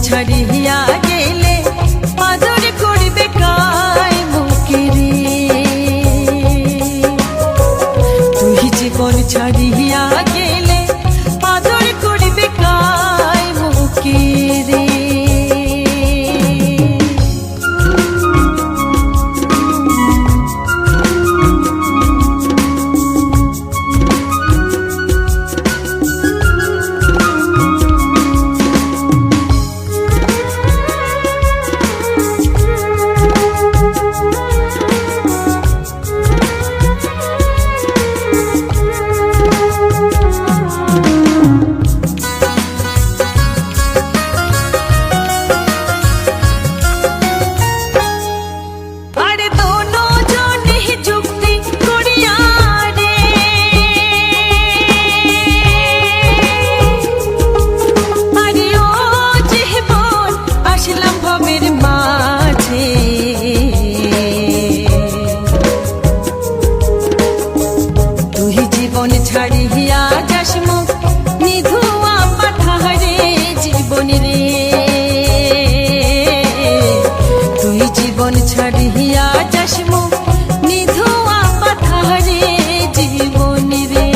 ছাড়িয়া গেলে আদর করবে কায় মুখে রে। তুই জীবন ছাড়িয়া গেলে আদর করবে কায় মুখে রে। ছাড়িয়া যাস মুখ নিধুয়া পাঠারে জীবন রে। তুই জীবন ছাড়িয়া যাস মুখ নিধুয়া পাঠারে জীবন রে।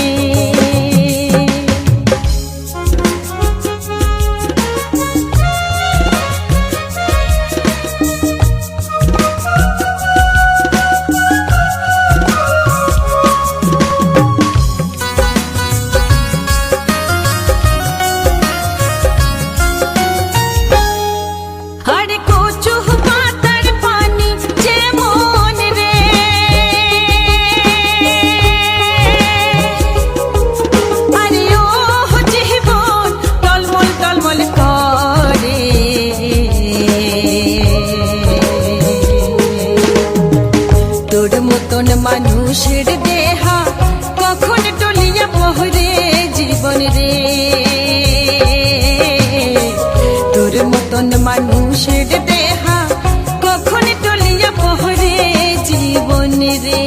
তোর মতন মানুষের দেহা কখন টলিয়া পহরে জীবন রে। তোর মতন মানুষের দেহা কখন টলিয়া পহরে জীবন রে।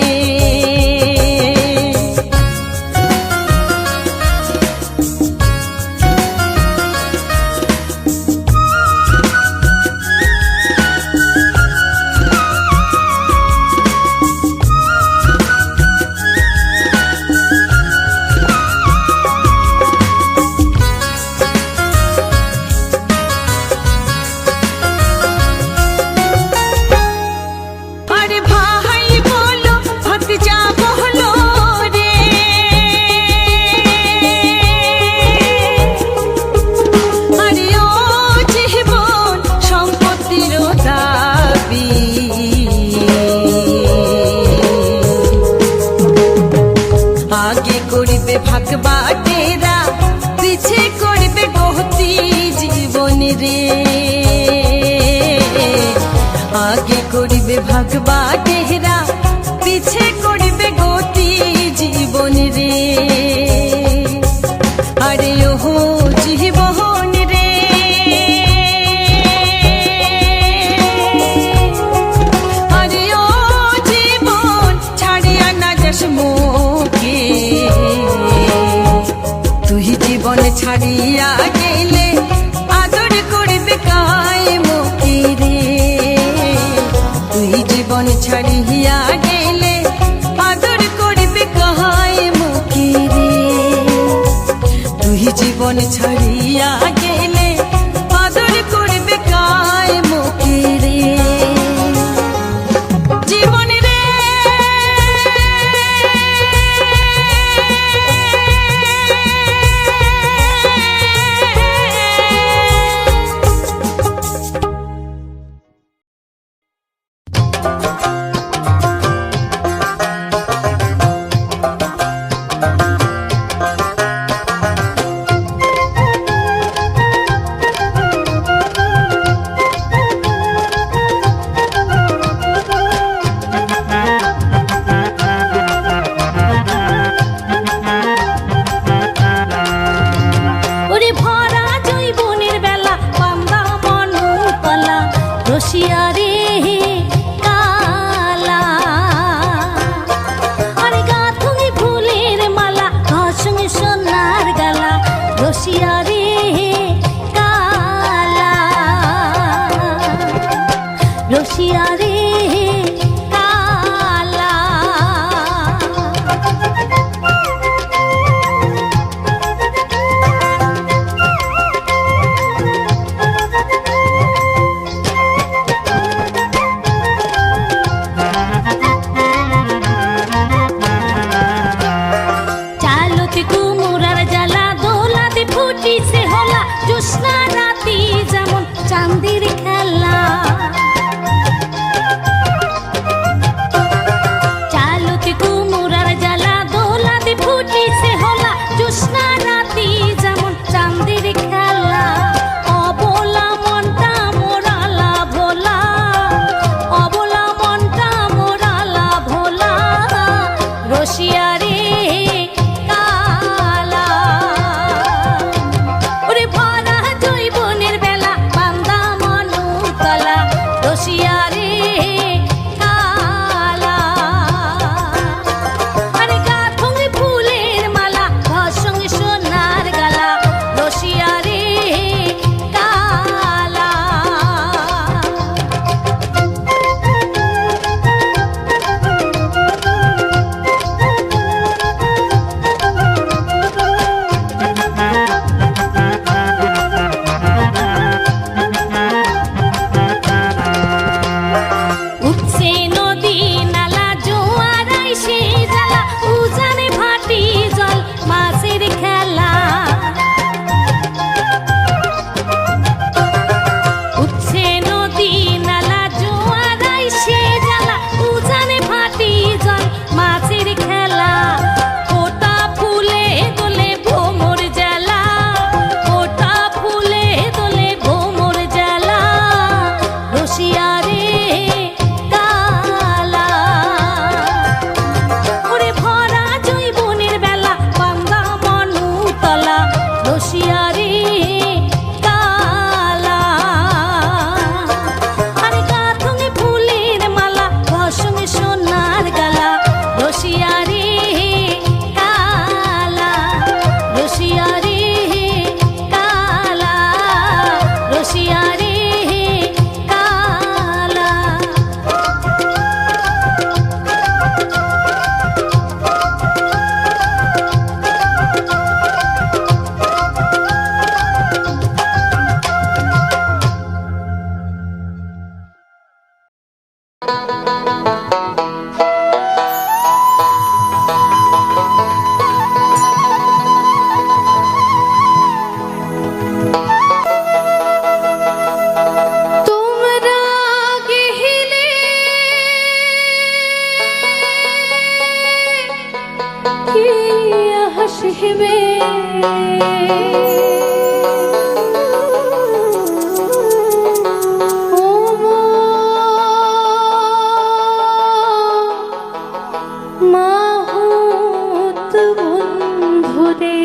আগে করবে ভাগ বাটেরা পিছে করবে গতি জীবন রে। আগে করবে ভাগ বাটেরা পিছে করবে গতি জীবন রে। আরে ওহো জীবন রে, আরে ও জীবন ছাড়িয়া না যাস মুখে। তুই জীবন ছাড়িয়া গেলে আদর করবে কায় মুখে রে। তুই জীবন ছাড়িয়া গেলে আদর করবে কায় মুখে রে। তুই জীবন ছাড়িয়া গেলে আদর করবে কায় মুখে রে। জীবন রে রসিয়া রে কালা জোৎস্না রাতি যেমন চাঁদের খেলা চালতে কুমুরার জ্বালা দোলাতে ফুটিছে হলা জোৎস্না রাতি যেমন চাঁদের খেলা অবলা মনটা মোরালা ভোলা অবলা মনটা মোরালা ভোলা রসিয়া রে কালা ওরে ভরা জৈবনের বেলা বান্দা মনুতলা রসিয়া রে কালা আরে গাথঙ্গে ফুলের মালা ঘর সঙ্গে সোনার গালা রসিয়া রে কালা উঠছে নদী নালা জোয়ার আইসে জ্বালা উজানে ভাটি জল মাছের খেলা উঠছে নদী নালা জোয়ার আইসে জ্বালা উজানে ভাটি জল মাছের খেলা ফোটা ফুলে দোলে ভোমর জ্বালা ফোটা ফুলে দোলে ভোমর জ্বালা রসিয়া রে কালা ওরে ভরা জৈবনের বেলা বান্দা মনুতলা রসিয়া রে কালা আরে গাথঙ্গে ফুলের মালা ঘর সঙ্গে সোনার গালা রসিয়া রে কালা রসিয়া রে কালা রসিয়া রে কালা তোমরা গেলে কি হাসিবে ও মাহুত বন্ধুরে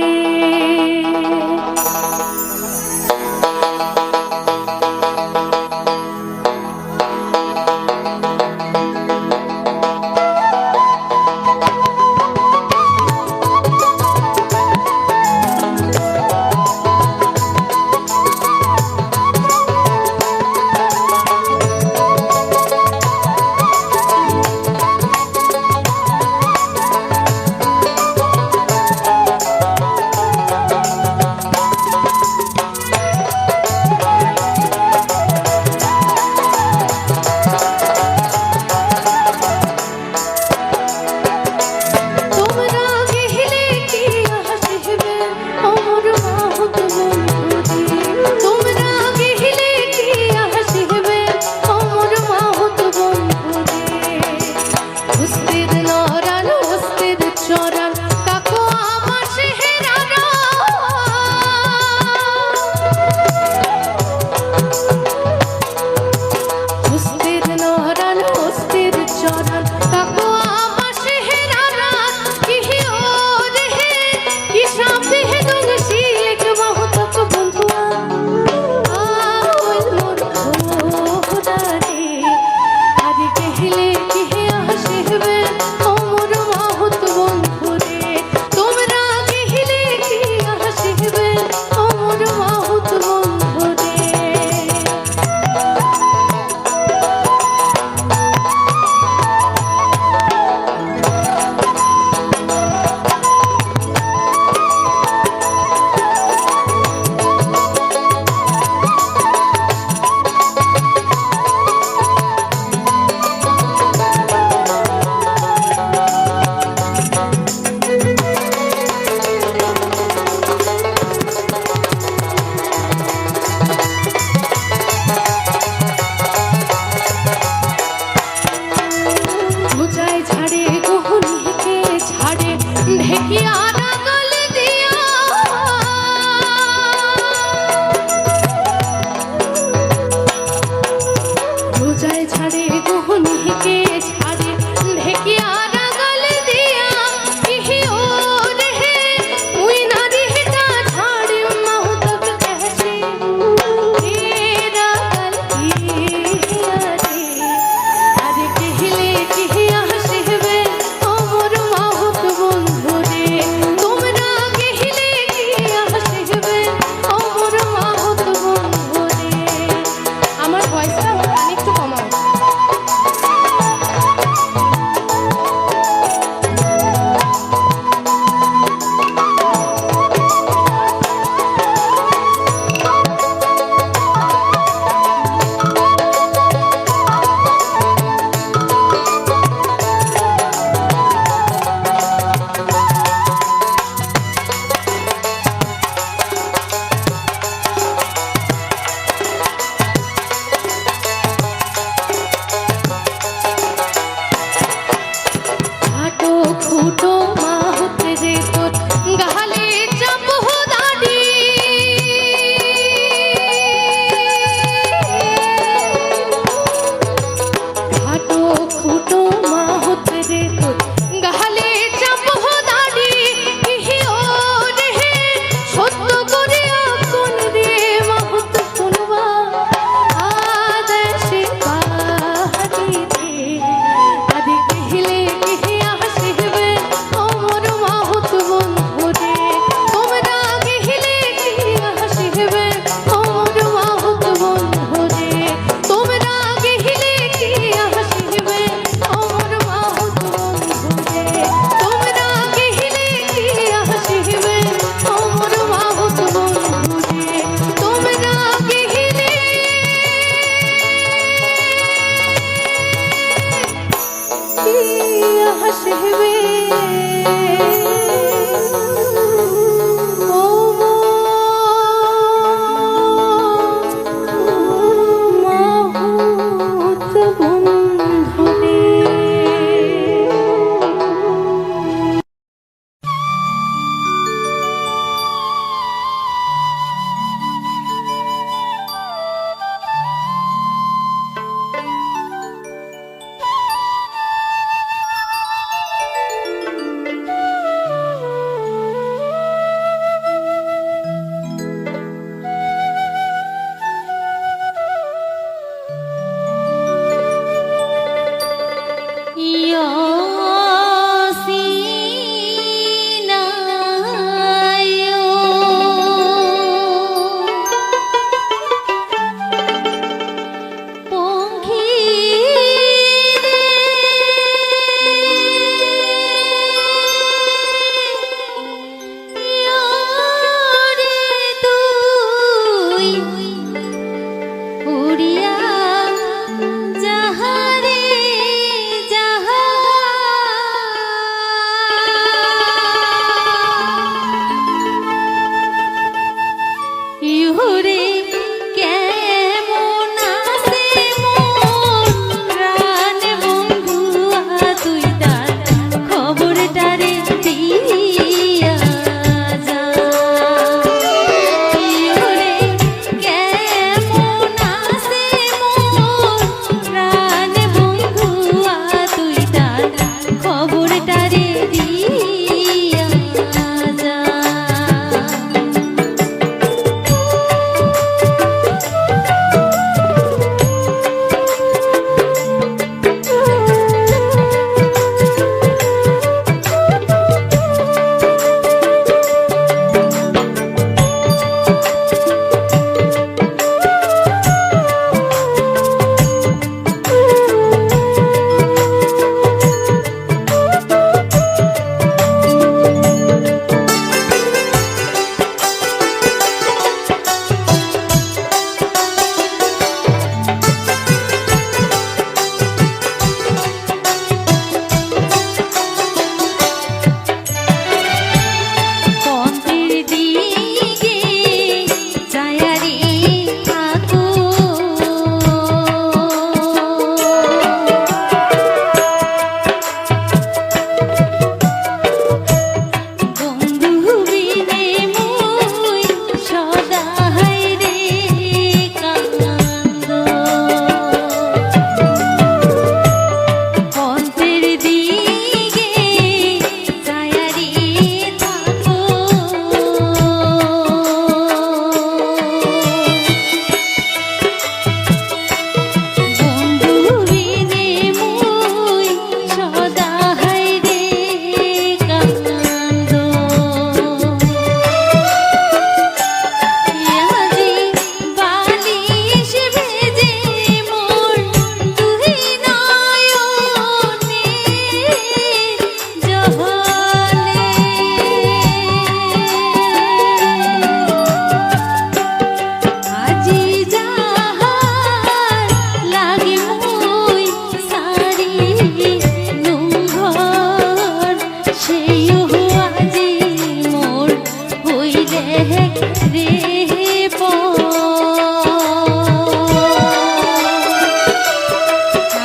হইরে রে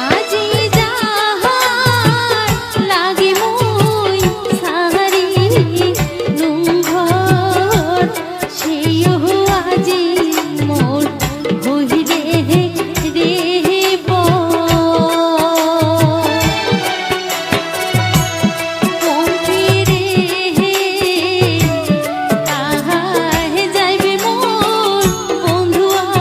আজি যাহার লাগি মুই সাহারি নুঙ্ঘর সেইও আজি মোর হইরে রে বন্ধুয়া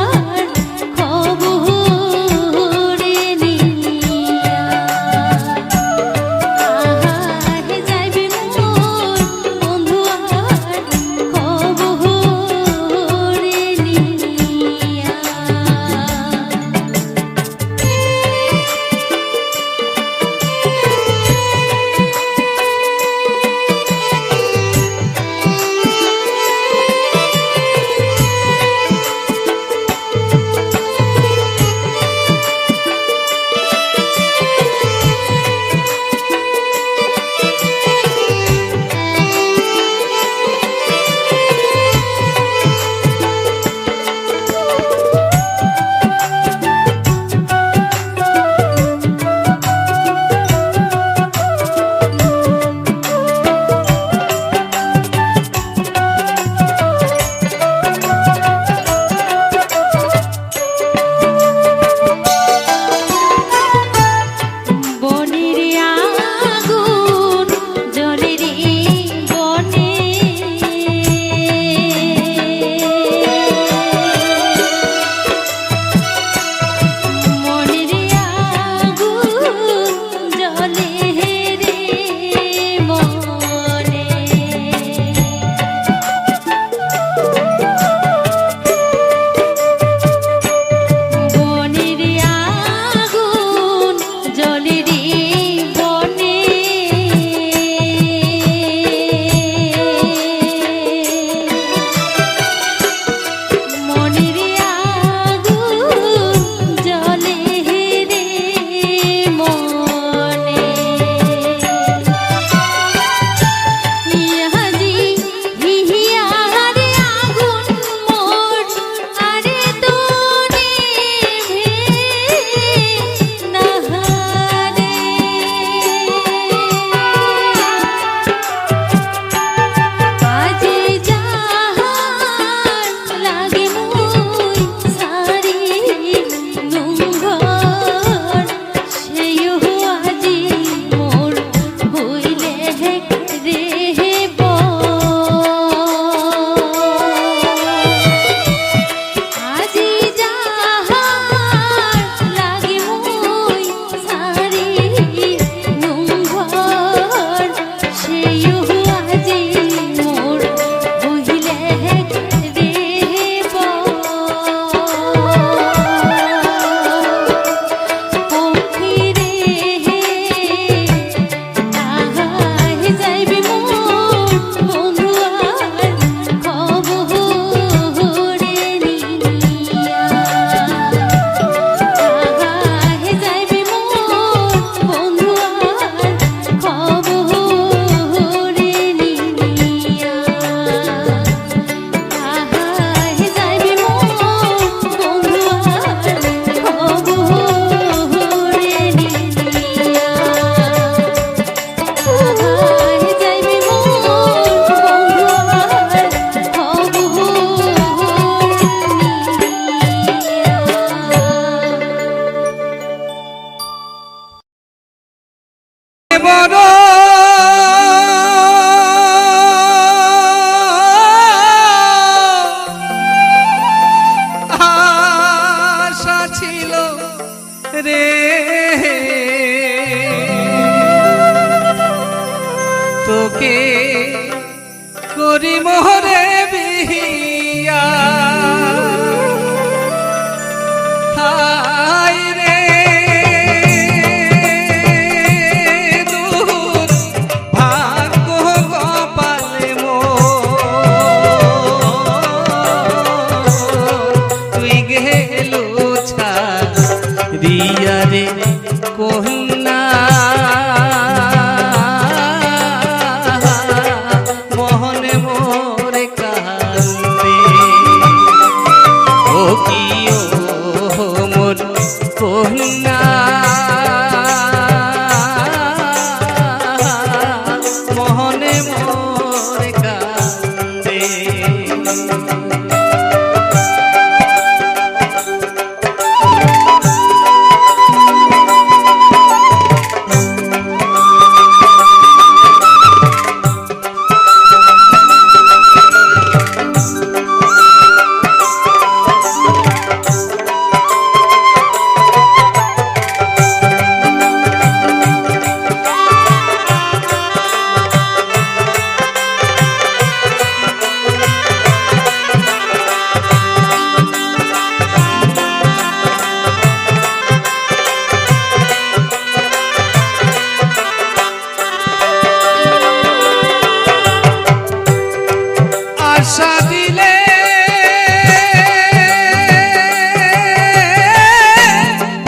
আশা দিলে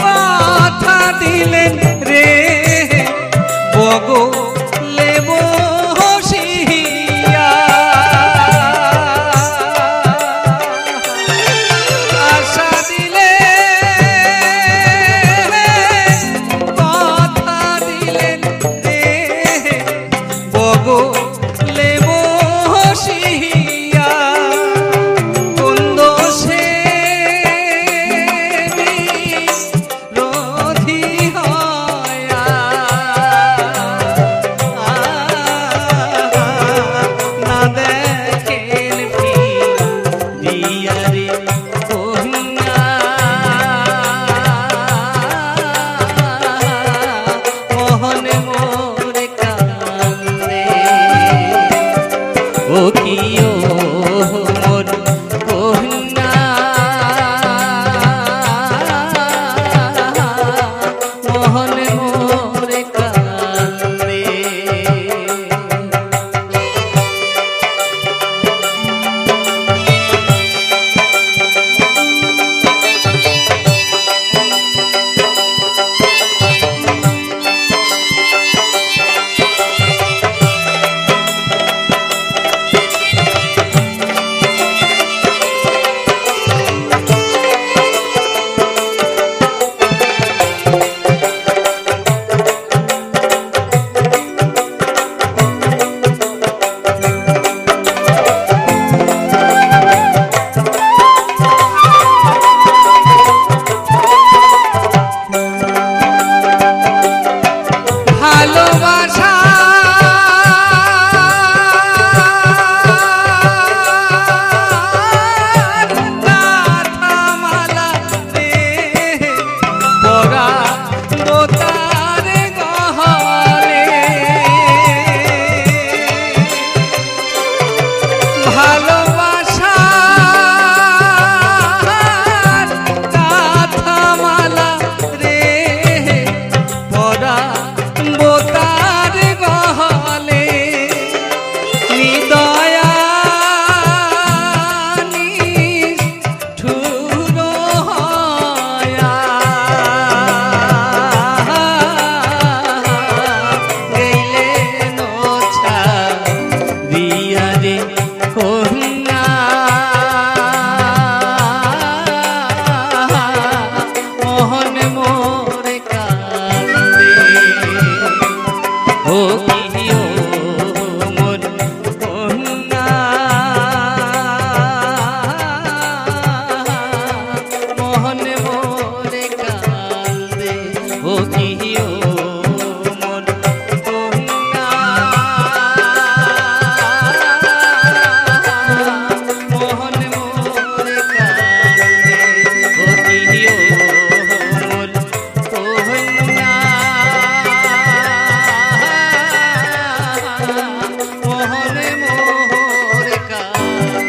কথা দিলেন রে বগলে বসিয়া আশা দিলে কথা দিলেন রে বগলে বসিয়া কোন দোষে বিরোধী হয়া না দেখেন ফিরিয়া রে কন্যা মোহনে মোরে কান্দে ও কি ও মোর কন্যা মোহনে মোরে কান্দে ভালোবাসা মালা রে পরা বোতার গহলে ভালোবাসা মালা রে পরা বোতার গহলে নিদয়া নিষ্ঠুর হয়া গেলেন ছাড়িয়া রে কন্যা মোহন মোরে কান্দে ও কি ও মোর কন্যা মোহন মোরে কান্দে ও কি ও মোর কন্যা মোহন মোরে কান্দে ও কি ও মোর কন্যা মোহনে মোরে কান্দে।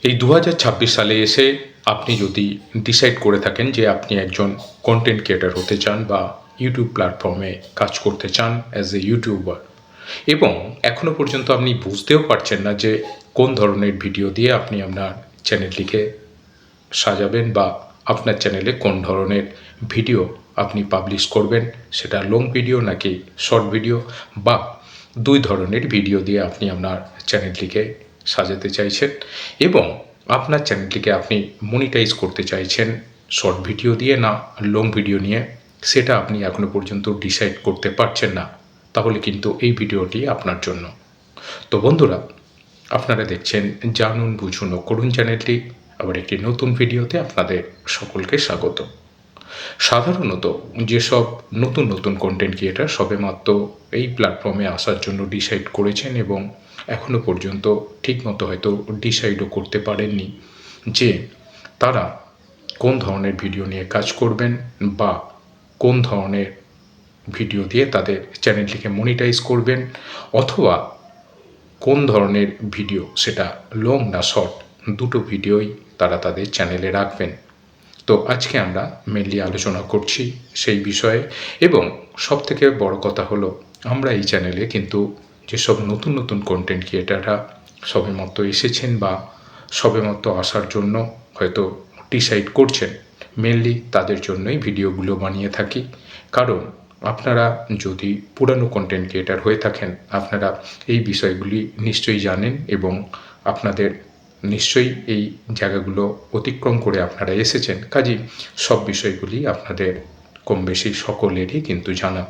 এই 2026 সালে এসে আপনি যদি ডিসাইড করে থাকেন যে আপনি একজন কন্টেন্ট ক্রিয়েটর হতে চান বা ইউটিউব প্ল্যাটফর্মে কাজ করতে চান অ্যাজ এ ইউটিউবার এবং এখনও পর্যন্ত আপনি বুঝতেও পারছেন না যে কোন ধরনের ভিডিও দিয়ে আপনি আপনার চ্যানেলটিকে সাজাবেন বা আপনার চ্যানেলে কোন ধরনের ভিডিও আপনি পাবলিশ করবেন, সেটা লং ভিডিও নাকি শর্ট ভিডিও বা দুই ধরনের ভিডিও দিয়ে আপনি আপনার চ্যানেলটিকে সাজাতে চাইছেন এবং আপনার চ্যানেলটিকে আপনি মনিটাইজ করতে চাইছেন শর্ট ভিডিও দিয়ে না লং ভিডিও নিয়ে, সেটা আপনি এখনও পর্যন্ত ডিসাইড করতে পারছেন না, তাহলে কিন্তু এই ভিডিওটি আপনার জন্য। তো বন্ধুরা, আপনারা দেখছেন জানুন বুঝুন ও করুন চ্যানেলটি। আবার একটি নতুন ভিডিওতে আপনাদের সকলকে স্বাগত। সাধারণত যেসব নতুন নতুন কন্টেন্ট ক্রিয়েটার সবেমাত্র এই প্ল্যাটফর্মে আসার জন্য ডিসাইড করেছেন এবং এখনও পর্যন্ত ঠিকমতো হয়তো ডিসাইডও করতে পারেননি যে তারা কোন ধরনের ভিডিও নিয়ে কাজ করবেন বা কোন ধরনের ভিডিও দিয়ে তাদের চ্যানেলটিকে মনিটাইজ করবেন, অথবা কোন ধরনের ভিডিও, সেটা লং না শর্ট, দুটো ভিডিওই তারা তাদের চ্যানেলে রাখবেন। তো আজকে আমরা মেনলি আলোচনা করছি সেই বিষয়ে। এবং সবথেকে বড় কথা হলো, আমরা এই চ্যানেলে কিন্তু যেসব নতুন নতুন কন্টেন্ট ক্রিয়েটাররা সবেমাত্র এসেছেন বা সবেমাত্র আসার জন্য হয়তো ডিসাইড করছেন, মেনলি তাদের জন্যই ভিডিওগুলো বানিয়ে থাকি। কারণ আপনারা যদি পুরানো কন্টেন্ট ক্রিয়েটার হয়ে থাকেন, আপনারা এই বিষয়গুলি নিশ্চয়ই জানেন এবং আপনাদের নিশ্চয়ই এই জায়গাগুলো অতিক্রম করে আপনারা এসেছেন। কাজেই সব বিষয়গুলি আপনাদের কম বেশি সকলেরই কিন্তু জানা।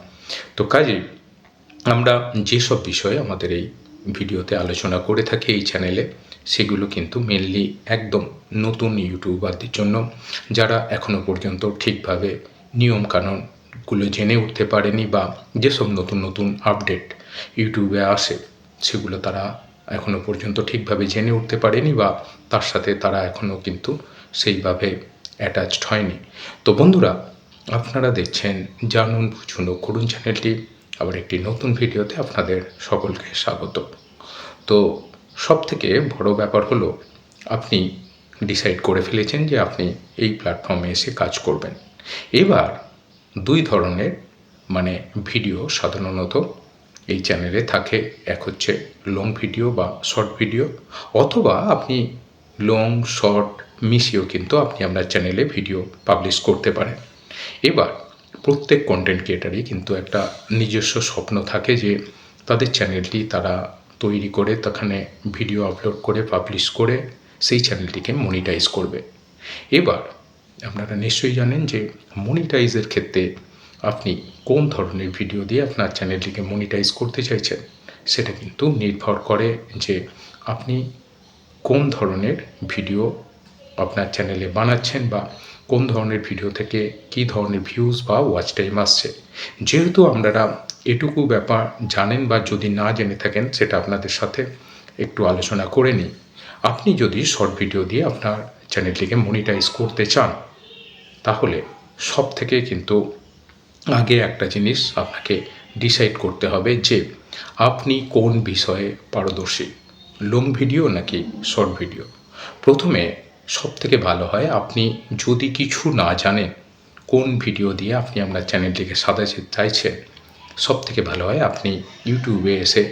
তো কাজেই আমরা যেসব বিষয়ে আমাদের এই ভিডিওতে আলোচনা করে থাকি এই চ্যানেলে, সেগুলো কিন্তু মেনলি একদম নতুন ইউটিউবারদের জন্য, যারা এখনও পর্যন্ত ঠিকভাবে নিয়মকানুনগুলো জেনে উঠতে পারেনি বা যেসব নতুন নতুন আপডেট ইউটিউবে আসে সেগুলো তারা এখনও পর্যন্ত ঠিকভাবে জেনে উঠতে পারেনি বা তার সাথে তারা এখনও কিন্তু সেইভাবে অ্যাটাচড হয়নি। তো বন্ধুরা, আপনারা দেখছেন জানুন বুঝুন ও করুন চ্যানেলটি। আবার একটি নতুন ভিডিওতে আপনাদের সকলকে স্বাগত। তো সবথেকে বড় ব্যাপার হলো, আপনি ডিসাইড করে ফেলেছেন যে আপনি এই প্ল্যাটফর্মে এসে কাজ করবেন। এবার দুই ধরনের ভিডিও সাধারণত এই চ্যানেলে থাকে। এক হচ্ছে লং ভিডিও বা শর্ট ভিডিও, অথবা আপনি লং শর্ট মিশিয়েও কিন্তু আপনি আপনার চ্যানেলে ভিডিও পাবলিশ করতে পারেন। এবার প্রত্যেক কন্টেন্ট ক্রিয়েটারই কিন্তু একটা নিজস্ব স্বপ্ন থাকে যে তাদের চ্যানেলটি তারা তৈরি করে সেখানে ভিডিও আপলোড করে পাবলিশ করে সেই চ্যানেলটিকে মনিটাইজ করবে। এবার আপনারা নিশ্চয়ই জানেন যে মনিটাইজের ক্ষেত্রে আপনি কোন ধরনের ভিডিও দিয়ে আপনার চ্যানেলটিকে মনিটাইজ করতে চাইছেন, সেটা কিন্তু নির্ভর করে যে আপনি কোন ধরনের ভিডিও আপনার চ্যানেলে বানাচ্ছেন বা কোন ধরনের ভিডিও থেকে কী ধরনের ভিউজ বা ওয়াচ টাইম আসছে। যেহেতু আপনারা এটুকু ব্যাপার জানেন বা যদি না জেনে থাকেন, সেটা আপনাদের সাথে একটু আলোচনা করে নিই। আপনি যদি শর্ট ভিডিও দিয়ে আপনার চ্যানেলটিকে মনিটাইজ করতে চান, তাহলে সব থেকে কিন্তু আগে একটা জিনিস আপনাকে ডিসাইড করতে হবে যে আপনি কোন বিষয়ে পারদর্শী, লং ভিডিও নাকি শর্ট ভিডিও। প্রথমে সব থেকে ভালো হয়, আপনি যদি কিছু না জানেন কোন ভিডিও দিয়ে আপনি আপনার চ্যানেলটিকে সাজাতে চাইছেন, সব থেকে ভালো হয় আপনি ইউটিউবে এসে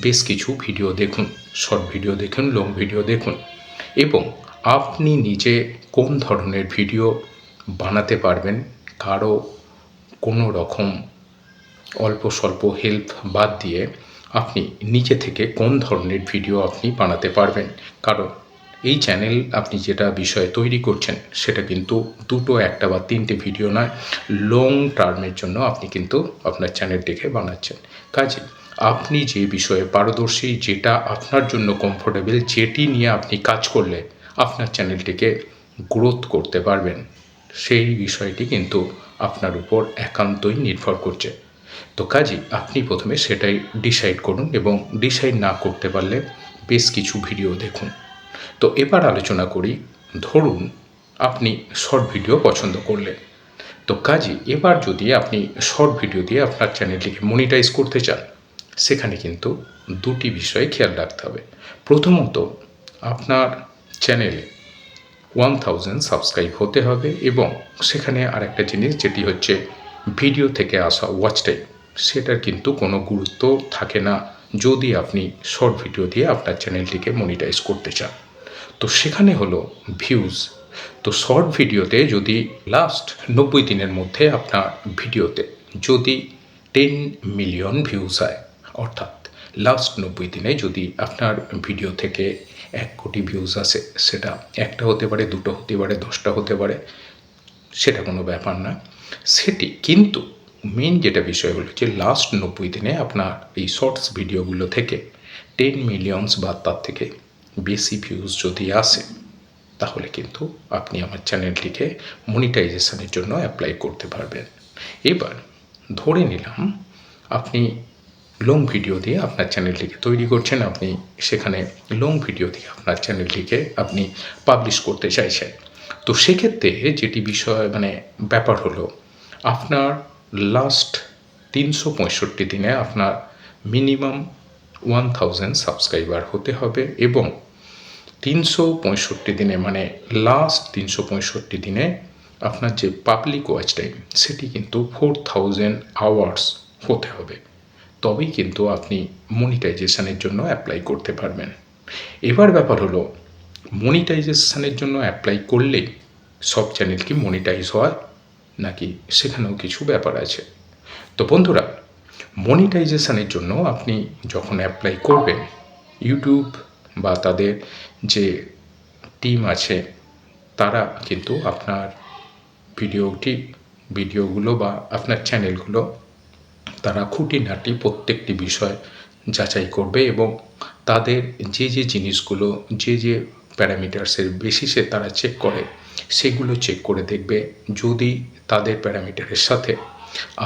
বেশ কিছু ভিডিও দেখুন, শর্ট ভিডিও দেখুন, লং ভিডিও দেখুন, এবং আপনি নিজে কোন ধরনের ভিডিও বানাতে পারবেন, কারো কোনো রকম অল্প স্বল্প হেল্প বাদ দিয়ে আপনি নিজে থেকে কোন ধরনের ভিডিও আপনি বানাতে পারবেন। কারণ এই চ্যানেল আপনি যেটা বিষয়ে তৈরি করছেন, সেটা কিন্তু দুটো, একটা বা তিনটে ভিডিও নয়, লং টার্মের জন্য আপনি কিন্তু আপনার চ্যানেলটিকে বানাচ্ছেন। কাজে আপনি যে বিষয়ে পারদর্শী, যেটা আপনার জন্য কমফোর্টেবল, যেটি নিয়ে আপনি কাজ করলে আপনার চ্যানেলটিকে গ্রোথ করতে পারবেন, সেই বিষয়টি কিন্তু আপনার উপর একান্তই নির্ভর করছে। তো কাজেই আপনি প্রথমে সেটাই ডিসাইড করুন, এবং ডিসাইড না করতে পারলে বেশ কিছু ভিডিও দেখুন। তো এবার আলোচনা করি, ধরুন আপনি শর্ট ভিডিও পছন্দ করলেন। তো কাজেই এবার যদি আপনি শর্ট ভিডিও দিয়ে আপনার চ্যানেলটিকে মনিটাইজ করতে চান, সেখানে কিন্তু দুটি বিষয়ে খেয়াল রাখতে হবে। প্রথমত, আপনার চ্যানেলে 1000 সাবস্ক্রাইব হতে হবে, এবং সেখানে আরেকটা জিনিস যেটি হচ্ছে ভিডিও থেকে আসা ওয়াচ টাইম, সেটার কিন্তু কোনো গুরুত্ব থাকে না যদি আপনি শর্ট ভিডিও দিয়ে আপনার চ্যানেলটিকে মনিটাইজ করতে চান। তো সেখানে হলো ভিউজ। তো শর্ট ভিডিওতে যদি লাস্ট 90 দিনের মধ্যে আপনার ভিডিওতে যদি 10 মিলিয়ন ভিউজ হয়, অর্থাৎ লাস্ট 90 দিনে যদি আপনার ভিডিও থেকে 1 কোটি ভিউজ আসে, সেটা একটা হতে পারে, দুটো হতে পারে, 10টা হতে পারে, সেটা কোনো ব্যাপার না। সেটি কিন্তু মেন যেটা বিষয় হলো যে লাস্ট 90 দিনে আপনার এই শর্টস ভিডিওগুলো থেকে 10 মিলিয়নস বা তার থেকে বেশি ভিউজ যদি আসে, তাহলে কিন্তু আপনি আমার চ্যানেলটিকে মনিটাইজেশনের জন্য অ্যাপ্লাই করতে পারবেন। এবার ধরে নিলাম আপনি লং ভিডিও দিয়ে আপনার চ্যানেলটিকে তৈরি করছেন, আপনি সেখানে লং ভিডিও দিয়ে আপনার চ্যানেলটিকে আপনি পাবলিশ করতে চাইছেন। তো সেক্ষেত্রে যেটি বিষয় ব্যাপার হলো, আপনার লাস্ট 365 দিনে আপনার মিনিমাম 1000 সাবস্ক্রাইবার হতে হবে এবং 365 দিনে লাস্ট 365 দিনে আপনার যে পাবলিক ওয়াচ টাইম সেটি কিন্তু 4000 আওয়ার্স হতে হবে, তবেই কিন্তু আপনি মনিটাইজেশনের জন্য অ্যাপ্লাই করতে পারবেন। এবার ব্যাপার হলো, মনিটাইজেশনের জন্য অ্যাপ্লাই করলেই সব চ্যানেল কি মনিটাইজ হয়, নাকি সেখানেও কিছু ব্যাপার আছে? তো বন্ধুরা, মনিটাইজেশনের জন্য আপনি যখন অ্যাপ্লাই করবেন, ইউটিউব বা তাদের যে টিম আছে তারা কিন্তু আপনার ভিডিওগুলো বা আপনার চ্যানেলগুলো তারা খুঁটিনাটি প্রত্যেকটি বিষয় যাচাই করবে এবং তাদের যে জিনিসগুলো যে প্যারামিটার্সের বেসিসে তারা চেক করে সেগুলো চেক করে দেখবে। যদি তাদের প্যারামিটারের সাথে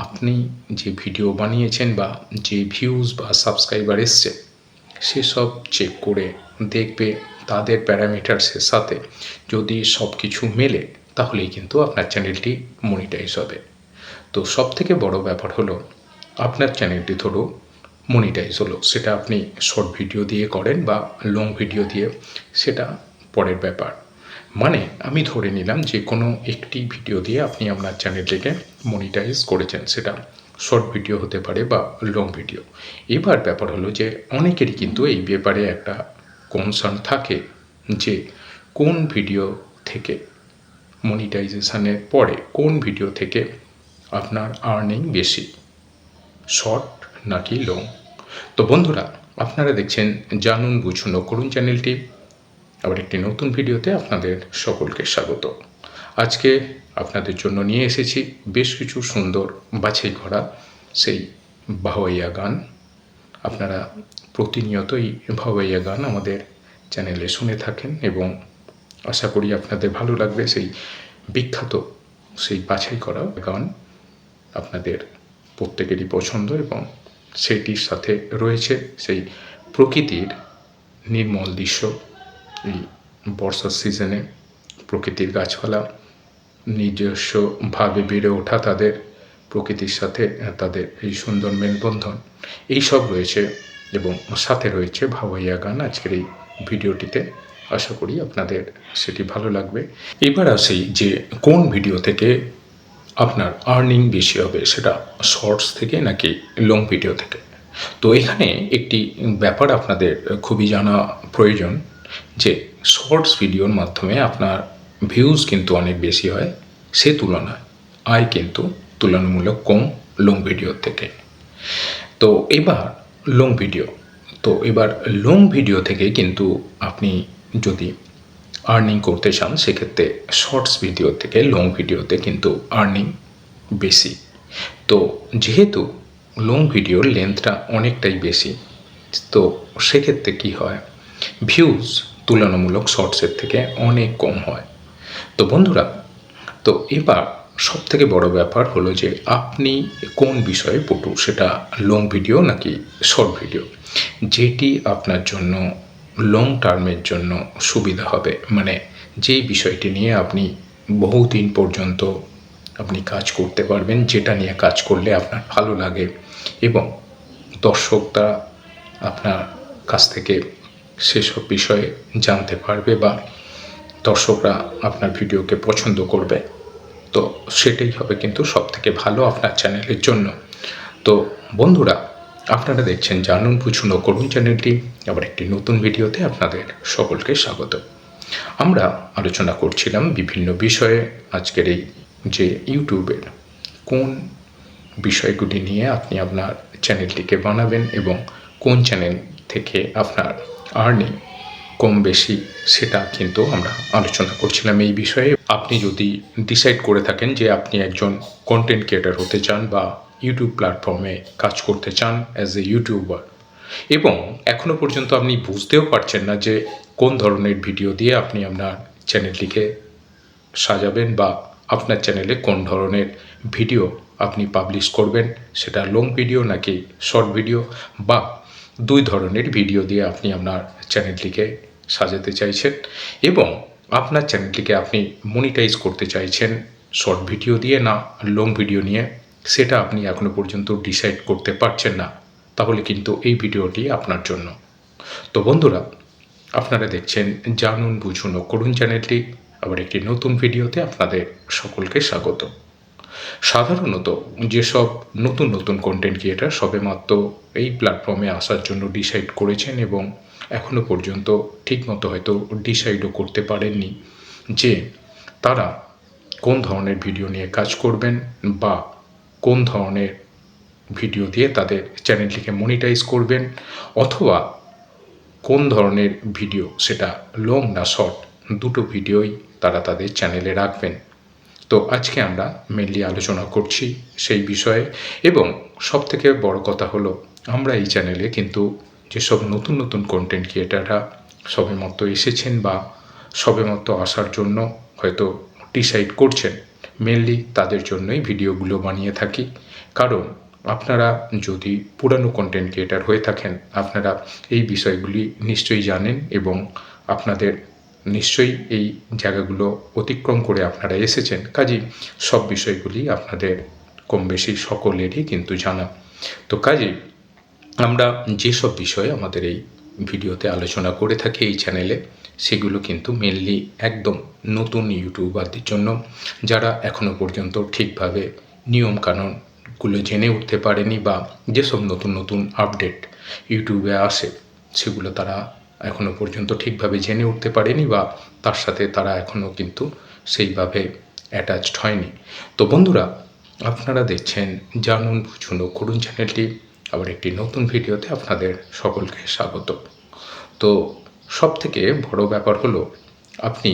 আপনি যে ভিডিও বানিয়েছেন বা যে ভিউজ বা সাবস্ক্রাইবার এসছে সেসব চেক করে দেখবে, তাদের প্যারামিটার্সের সাথে যদি সব কিছু মেলে তাহলেই কিন্তু আপনার চ্যানেলটি মনিটাইজ হবে। তো সবথেকে বড় ব্যাপার হলো, আপনার চ্যানেলটি ধরো মনিটাইজ হলো, সেটা আপনি শর্ট ভিডিও দিয়ে করেন বা লং ভিডিও দিয়ে, সেটা পরের ব্যাপার। আমি ধরে নিলাম যে কোনো একটি ভিডিও দিয়ে আপনি আপনার চ্যানেলটিকে মনিটাইজ করেছেন, সেটা শর্ট ভিডিও হতে পারে বা লং ভিডিও। এবার ব্যাপার হলো যে অনেকেরই কিন্তু এই ব্যাপারে একটা কনসার্ন থাকে যে কোন ভিডিও থেকে মনিটাইজেশনের পরে কোন ভিডিও থেকে আপনার আর্নিং বেশি, শর্ট নাকি লং। তো বন্ধুরা, আপনারা দেখছেন জানুন বুঝুন ও করুন চ্যানেলটি। আবার একটি নতুন ভিডিওতে আপনাদের সকলকে স্বাগত। আজকে আপনাদের জন্য নিয়ে এসেছি বেশ কিছু সুন্দর বাছাই করা সেই ভাওয়াইয়া গান। আপনারা প্রতিনিয়তই ভাওয়াইয়া গান আমাদের চ্যানেলে শুনে থাকেন এবং আশা করি আপনাদের ভালো লাগবে। সেই বিখ্যাত সেই বাছাই করা গান আপনাদের প্রত্যেকেরই পছন্দ এবং সেটির সাথে রয়েছে সেই প্রকৃতির নির্মল দৃশ্য। এই বর্ষার সিজনে প্রকৃতির গাছপালা নিজস্বভাবে বেড়ে ওঠা, তাদের প্রকৃতির সাথে তাদের এই সুন্দর মেলবন্ধন, এই সব রয়েছে এবং সাথে রয়েছে ভাওয়াইয়া গান আজকের এই ভিডিওটিতে। আশা করি আপনাদের সেটি ভালো লাগবে। এবার আসি যে কোন ভিডিও থেকে আপনার আর্নিং বেশি হবে, সেটা শর্টস থেকে নাকি লং ভিডিও থেকে। তো এখানে একটি ব্যাপার আপনাদের খুবই জানা প্রয়োজন যে শর্টস ভিডিওর মাধ্যমে আপনার ভিউজ কিন্তু অনেক বেশি হয়, সে তুলনায় আয় কিন্তু তুলনামূলক কম লং ভিডিওর থেকে। তো এবার লং ভিডিও থেকে কিন্তু আপনি যদি আর্নিং করতে চান, সেক্ষেত্রে শর্টস ভিডিও থেকে লং ভিডিওতে কিন্তু আর্নিং বেশি। তো যেহেতু লং ভিডিওর লেন্থটা অনেকটাই বেশি, তো সেক্ষেত্রে কী হয়, ভিউজ তুলনামূলক শর্টসের থেকে অনেক কম হয়। তো বন্ধুরা, তো এবার সবথেকে বড় ব্যাপার হলো যে আপনি কোন বিষয়ে পটু, সেটা লং ভিডিও নাকি শর্ট ভিডিও, যেটি আপনার জন্য লং টার্মের জন্য সুবিধা হবে। যেই বিষয়টি নিয়ে আপনি বহুদিন পর্যন্ত আপনি কাজ করতে পারবেন, যেটা নিয়ে কাজ করলে আপনার ভালো লাগে এবং দর্শকরা আপনার কাছ থেকে সেসব বিষয়ে জানতে পারবে বা দর্শকরা আপনার ভিডিওকে পছন্দ করবে। তো সেটাই হবে কিন্তু সবথেকে ভালো আপনার চ্যানেলের জন্য। তো বন্ধুরা, আপনারা দেখছেন জানুন বুঝুন ও করুন চ্যানেলটি। আবার একটি নতুন ভিডিওতে আপনাদের সকলকে স্বাগত। আমরা আলোচনা করছিলাম বিভিন্ন বিষয়ে। আজকের এই যে ইউটিউবের কোন বিষয়গুলি নিয়ে আপনি আপনার চ্যানেলটিকে বানাবেন এবং কোন চ্যানেল থেকে আপনার আর্নিং কম বেশি, সেটা কিন্তু আমরা আলোচনা করছিলাম এই বিষয়ে। আপনি যদি ডিসাইড করে থাকেন যে আপনি একজন কন্টেন্ট ক্রিয়েটর হতে চান বা ইউটিউব প্ল্যাটফর্মে কাজ করতে চান অ্যাজ এ ইউটিউবার, এবং এখনও পর্যন্ত আপনি বুঝতেও পারছেন না যে কোন ধরনের ভিডিও দিয়ে আপনি আপনার চ্যানেলটিকে সাজাবেন বা আপনার চ্যানেলে কোন ধরনের ভিডিও আপনি পাবলিশ করবেন, সেটা লং ভিডিও নাকি শর্ট ভিডিও, বা দুই ধরনের ভিডিও দিয়ে আপনি আপনার চ্যানেলটিকে সাজাতে চাইছেন এবং আপনার চ্যানেলটিকে আপনি মনিটাইজ করতে চাইছেন শর্ট ভিডিও দিয়ে না লং ভিডিও নিয়ে, সেটা আপনি এখনও পর্যন্ত ডিসাইড করতে পারছেন না, তাহলে কিন্তু এই ভিডিওটি আপনার জন্য। তো বন্ধুরা, আপনারা দেখছেন জানুন বুঝুন ও করুন চ্যানেলটি, আবার একটি নতুন ভিডিওতে আপনাদের সকলকে স্বাগত। সাধারণত যেসব নতুন নতুন কন্টেন্ট ক্রিয়েটার সবেমাত্র এই প্ল্যাটফর্মে আসার জন্য ডিসাইড করেছেন এবং এখনও পর্যন্ত ঠিকমতো হয়তো ডিসাইডও করতে পারেননি যে তারা কোন ধরনের ভিডিও নিয়ে কাজ করবেন বা কোন ধরনের ভিডিও দিয়ে তাদের চ্যানেলটিকে মনিটাইজ করবেন, অথবা কোন ধরনের ভিডিও, সেটা লং না শর্ট, দুটো ভিডিওই তারা তাদের চ্যানেলে রাখবেন। তো আজকে আমরা মেনলি আলোচনা করছি সেই বিষয়ে, এবং সবথেকে বড় কথা হলো আমরা এই চ্যানেলে কিন্তু যেসব নতুন নতুন কন্টেন্ট ক্রিয়েটাররা সবেমাত্র এসেছেন বা সবেমাত্র আসার জন্য হয়তো ডিসাইড করছেন, মেনলি তাদের জন্যই ভিডিওগুলো বানিয়ে থাকি। কারণ আপনারা যদি পুরানো কন্টেন্ট ক্রিয়েটার হয়ে থাকেন, আপনারা এই বিষয়গুলি নিশ্চয়ই জানেন এবং আপনাদের নিশ্চয়ই এই জায়গাগুলো অতিক্রম করে আপনারা এসেছেন, কাজেই সব বিষয়গুলি আপনাদের কম বেশি সকলেরই কিন্তু জানা। তো কাজেই আমরা যেসব বিষয়ে আমাদের এই ভিডিওতে আলোচনা করে থাকি এই চ্যানেলে, সেগুলো কিন্তু মেনলি একদম নতুন ইউটিউবারদের জন্য, যারা এখনও পর্যন্ত ঠিকভাবে নিয়মকানুনগুলো জেনে উঠতে পারেনি বা যেসব নতুন নতুন আপডেট ইউটিউবে আসে সেগুলো তারা এখনও পর্যন্ত ঠিকভাবে জেনে উঠতে পারেনি বা তার সাথে তারা এখনও কিন্তু সেইভাবে অ্যাটাচড হয়নি। তো বন্ধুরা, আপনারা দেখছেন জানুন বুঝুন ও করুন চ্যানেলটি, আবার একটি নতুন ভিডিওতে আপনাদের সকলকে স্বাগত। তো সবথেকে বড় ব্যাপার হলো আপনি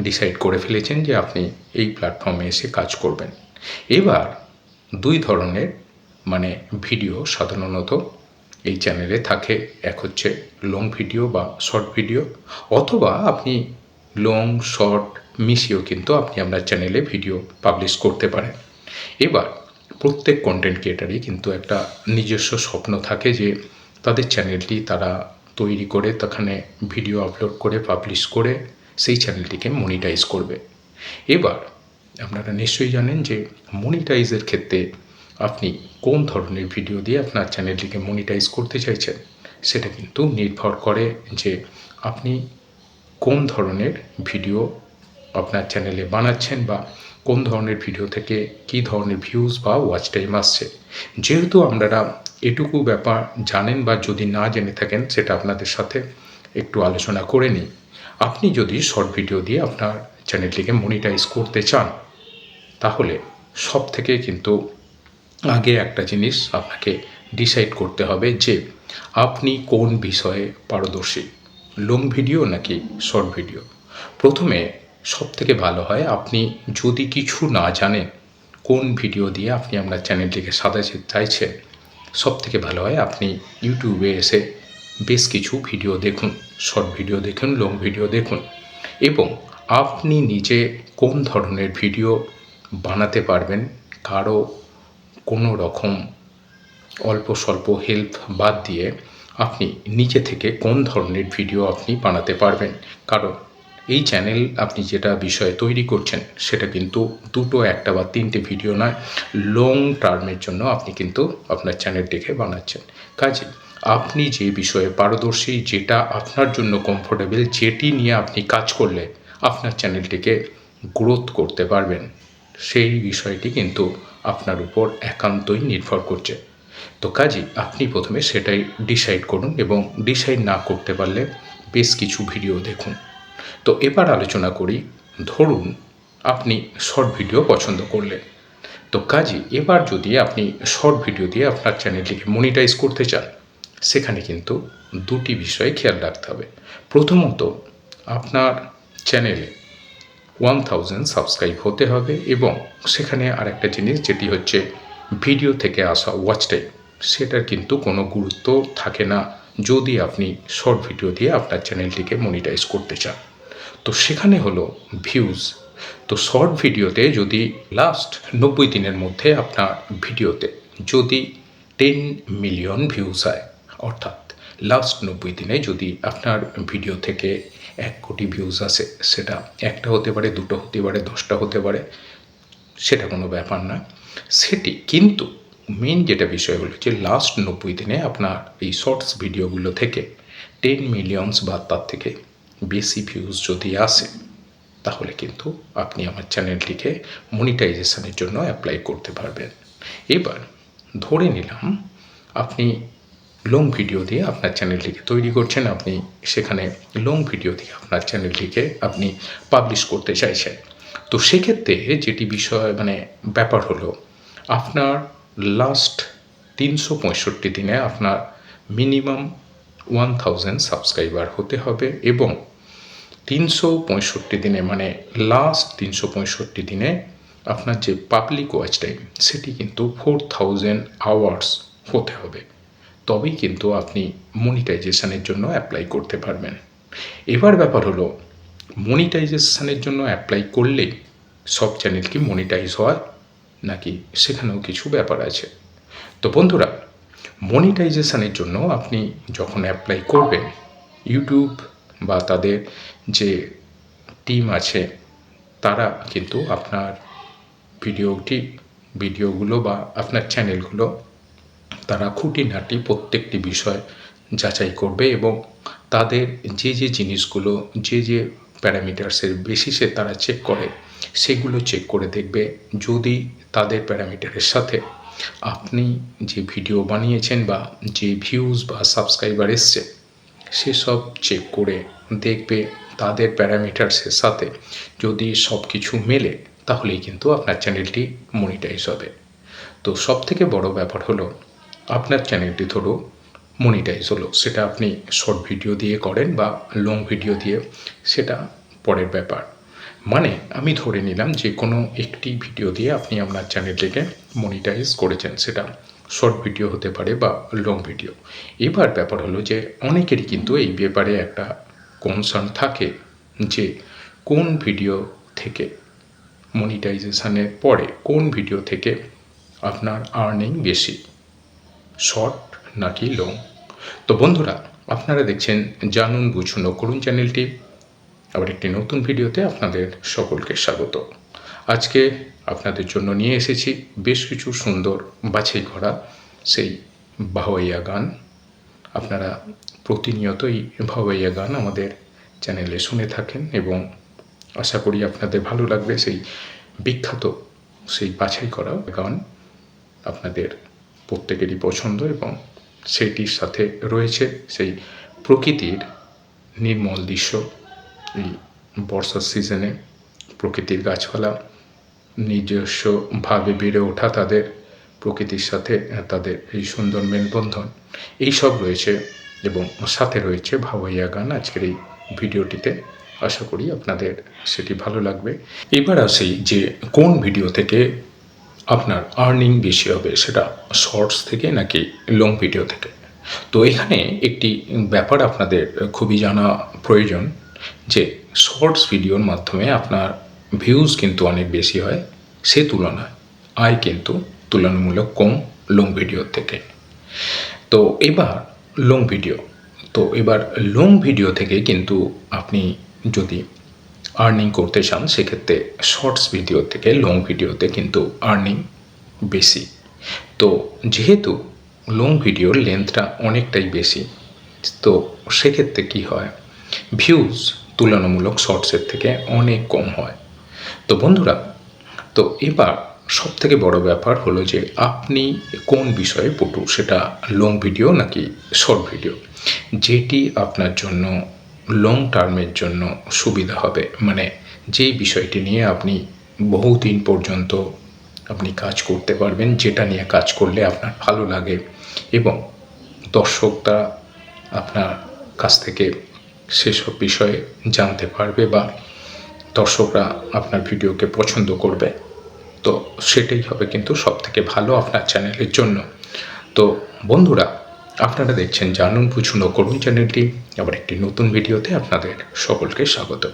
ডিসাইড করে ফেলেছেন যে আপনি এই প্ল্যাটফর্মে এসে কাজ করবেন। এবার দুই ধরনের ভিডিও সাধারণত এই চ্যানেলে থাকে, এক হচ্ছে লং ভিডিও বা শর্ট ভিডিও, অথবা আপনি লং শর্ট মিশিয়েও কিন্তু আপনি আপনার চ্যানেলে ভিডিও পাবলিশ করতে পারেন। এবার প্রত্যেক কন্টেন্ট ক্রিয়েটারই কিন্তু একটা নিজস্ব স্বপ্ন থাকে যে তাদের চ্যানেলটি তারা তৈরি করে সেখানে ভিডিও আপলোড করে পাবলিশ করে সেই চ্যানেলটিকে মনিটাইজ করবে। এবার আপনারা নিশ্চয়ই জানেন যে মনিটাইজের ক্ষেত্রে আপনি কোন ধরনের ভিডিও দিয়ে আপনার চ্যানেলটিকে মনিটাইজ করতে চাইছেন, সেটা কিন্তু নির্ভর করে যে আপনি কোন ধরনের ভিডিও আপনার চ্যানেলে বানাচ্ছেন বা কোন ধরনের ভিডিও থেকে কী ধরনের ভিউজ বা ওয়াচ টাইম আসছে। যেহেতু আপনারা এটুকু ব্যাপার জানেন বা যদি না জেনে থাকেন, সেটা আপনাদের সাথে একটু আলোচনা করে নিই। আপনি যদি শর্ট ভিডিও দিয়ে আপনার চ্যানেলটিকে মনিটাইজ করতে চান, তাহলে সব থেকে কিন্তু আগে একটা জিনিস আপনাকে ডিসাইড করতে হবে যে আপনি কোন বিষয়ে পারদর্শী, লং ভিডিও নাকি শর্ট ভিডিও। প্রথমে সব থেকে ভালো হয় আপনি যদি কিছু না জানেন কোন ভিডিও দিয়ে আপনি আপনার চ্যানেলটিকে সাজাতে চাইছেন, সব থেকে ভালো হয় আপনি ইউটিউবে এসে বেশ কিছু ভিডিও দেখুন, শর্ট ভিডিও দেখুন, লং ভিডিও দেখুন, এবং আপনি নিজে কোন ধরনের ভিডিও বানাতে পারবেন, কারো কোনো রকম অল্প স্বল্প হেল্প বাদ দিয়ে আপনি নিজে থেকে কোন ধরনের ভিডিও আপনি বানাতে পারবেন। কারণ এই চ্যানেল আপনি যেটা বিষয়ে তৈরি করছেন সেটা কিন্তু দুটো, একটা বা তিনটে ভিডিও নয়, লং টার্মের জন্য আপনি কিন্তু আপনার চ্যানেলটিকে বানাচ্ছেন। কাজে আপনি যে বিষয়ে পারদর্শী, যেটা আপনার জন্য কমফোর্টেবল, যেটি নিয়ে আপনি কাজ করলে আপনার চ্যানেলটিকে গ্রোথ করতে পারবেন, সেই বিষয়টি কিন্তু আপনার উপর একান্তই নির্ভর করছে। তো কাজেই আপনি প্রথমে সেটাই ডিসাইড করুন, এবং ডিসাইড না করতে পারলে বেশ কিছু ভিডিও দেখুন। তো এবার আলোচনা করি, ধরুন আপনি শর্ট ভিডিও পছন্দ করলেন। তো কাজেই এবার যদি আপনি শর্ট ভিডিও দিয়ে আপনার চ্যানেলটিকে মনিটাইজ করতে চান, সেখানে কিন্তু দুটি বিষয়ে খেয়াল রাখতে হবে। প্রথমত, আপনার চ্যানেলে 1000 সাবস্ক্রাইব হতে হবে, এবং সেখানে আরেকটা জিনিস যেটি হচ্ছে ভিডিও থেকে আসা ওয়াচ টাইম, সেটার কিন্তু কোনো গুরুত্ব থাকে না যদি আপনি শর্ট ভিডিও দিয়ে আপনার চ্যানেলটিকে মনিটাইজ করতে চান। তো সেখানে হলো ভিউজ। তো শর্ট ভিডিওতে যদি লাস্ট 90 দিনের মধ্যে আপনার ভিডিওতে যদি 10 মিলিয়ন ভিউজ হয়, অর্থাৎ লাস্ট 90 দিনে যদি আপনার ভিডিও থেকে 1 কোটি ভিউজ আসে, সেটা একটা হতে পারে, দুটো হতে পারে, 10টা হতে পারে, সেটা কোনো ব্যাপার না। সেটি কিন্তু মেন যেটা বিষয় হলো যে লাস্ট 90 দিনে আপনার এই শর্টস ভিডিওগুলো থেকে 10 মিলিয়নস বা তার থেকে বেশি ভিউজ যদি আসে, তাহলে কিন্তু আপনি আমার চ্যানেলটিকে মনিটাইজেশনের জন্য অ্যাপ্লাই করতে পারবেন। এবার ধরে নিলাম আপনি লং ভিডিও দিয়ে আপনার চ্যানেলটিকে তৈরি করছেন, আপনি সেখানে লং ভিডিও দিয়ে আপনার চ্যানেলটিকে আপনি পাবলিশ করতে চাইছেন। তো সেক্ষেত্রে যেটি বিষয় ব্যাপার হলো, আপনার লাস্ট 365 দিনে আপনার মিনিমাম 1000 সাবস্ক্রাইবার হতে হবে এবং 365 দিনে লাস্ট 365 দিনে আপনার যে পাবলিক ওয়াচ টাইম সেটি কিন্তু 4000 আওয়ার্স হতে হবে, তবেই কিন্তু আপনি মনিটাইজেশনের জন্য অ্যাপ্লাই করতে পারবেন। এবার ব্যাপার হলো, মনিটাইজেশনের জন্য অ্যাপ্লাই করলেই সব চ্যানেল কি মনিটাইজ হয় নাকি সেখানেও কিছু ব্যাপার আছে। তো বন্ধুরা, মনিটাইজেশনের জন্য আপনি যখন অ্যাপ্লাই করবেন, ইউটিউব বা তাদের যে টিম আছে তারা কিন্তু আপনার ভিডিওগুলো বা আপনার চ্যানেলগুলো তারা খুঁটিনাটি প্রত্যেকটি বিষয় যাচাই করবে এবং তাদের যে যে জিনিসগুলো যে যে প্যারামিটার্সের বেসিসে তারা চেক করে সেগুলো চেক করে দেখবে। যদি তাদের প্যারামিটারের সাথে আপনি যে ভিডিও বানিয়েছেন বা যে ভিউজ বা সাবস্ক্রাইবার এসছে সেসব চেক করে দেখবে তাদের প্যারামিটার্সের সাথে যদি সব কিছু মেলে, তাহলেই কিন্তু আপনার চ্যানেলটি মনিটাইজ হবে। তো সব থেকে বড় ব্যাপার হলো, আপনার চ্যানেলটি ধরো মনিটাইজ হলো, সেটা আপনি শর্ট ভিডিও দিয়ে করেন বা লং ভিডিও দিয়ে, সেটা পরের ব্যাপার। আমি ধরে নিলাম যে কোনো একটি ভিডিও দিয়ে আপনি আপনার চ্যানেলটিকে মনিটাইজ করেছেন, সেটা শর্ট ভিডিও হতে পারে বা লং ভিডিও। এবার ব্যাপার হলো যে অনেকেরই কিন্তু এই ব্যাপারে একটা কনসার্ন থাকে যে কোন ভিডিও থেকে মনিটাইজেশনের পরে কোন ভিডিও থেকে আপনার আর্নিং বেশি, শর্ট নাকি লং। তো বন্ধুরা, আপনারা দেখছেন জানুন বুঝুন ও করুন চ্যানেলটি। আবার একটি নতুন ভিডিওতে আপনাদের সকলকে স্বাগত। আজকে আপনাদের জন্য নিয়ে এসেছি বেশ কিছু সুন্দর বাছাই করা সেই ভাওয়াইয়া গান। আপনারা প্রতিনিয়তই ভাওয়াইয়া গান আমাদের চ্যানেলে শুনে থাকেন এবং আশা করি আপনাদের ভালো লাগবে। সেই বিখ্যাত সেই বাছাই করা গান আপনাদের প্রত্যেকেরই পছন্দ এবং সেটির সাথে রয়েছে সেই প্রকৃতির নির্মল দৃশ্য। এই বর্ষার সিজনে প্রকৃতির গাছপালা নিজস্বভাবে বেড়ে ওঠা, তাদের প্রকৃতির সাথে তাদের এই সুন্দর মেলবন্ধন এইসব রয়েছে এবং সাথে রয়েছে ভাওয়াইয়া গান আজকের এই ভিডিওটিতে। আশা করি আপনাদের সেটি ভালো লাগবে। এবার আসি যে কোন ভিডিও থেকে আপনার আর্নিং বেশি হবে, সেটা শর্টস থেকে নাকি লং ভিডিও থেকে। তো এখানে একটি ব্যাপার আপনাদের খুবই জানা প্রয়োজন যে শর্টস ভিডিওর মাধ্যমে আপনার ভিউজ কিন্তু অনেক বেশি হয়, সে তুলনায় আয় কিন্তু তুলনামূলক কম লং ভিডিওর থেকে। তো এবার লং ভিডিও থেকে কিন্তু আপনি যদি আর্নিং করতে চান, সেক্ষেত্রে শর্টস ভিডিও থেকে লং ভিডিওতে কিন্তু আর্নিং বেশি। তো যেহেতু লং ভিডিওর লেন্থটা অনেকটাই বেশি, তো সেক্ষেত্রে কী হয়, ভিউজ তুলনামূলক শর্টসের থেকে অনেক কম হয়। তো বন্ধুরা, তো এবার সবথেকে বড় ব্যাপার হলো যে আপনি কোন বিষয়ে পটু, সেটা লং ভিডিও নাকি শর্ট ভিডিও, যেটি আপনার জন্য লং টার্মের জন্য সুবিধা হবে। যেই বিষয়টি নিয়ে আপনি বহুদিন পর্যন্ত আপনি কাজ করতে পারবেন, যেটা নিয়ে কাজ করলে আপনার ভালো লাগে এবং দর্শকরা আপনার কাছ থেকে সেসব বিষয়ে জানতে পারবে বা দর্শকরা আপনার ভিডিওকে পছন্দ করবে। তো সেটাই হবে কিন্তু সবথেকে ভালো আপনার চ্যানেলের জন্য। তো বন্ধুরা, আপনারা দেখছেন জানুন বুঝুন ও করুন চ্যানেলটি। আবার একটি নতুন ভিডিওতে আপনাদের সকলকে স্বাগত।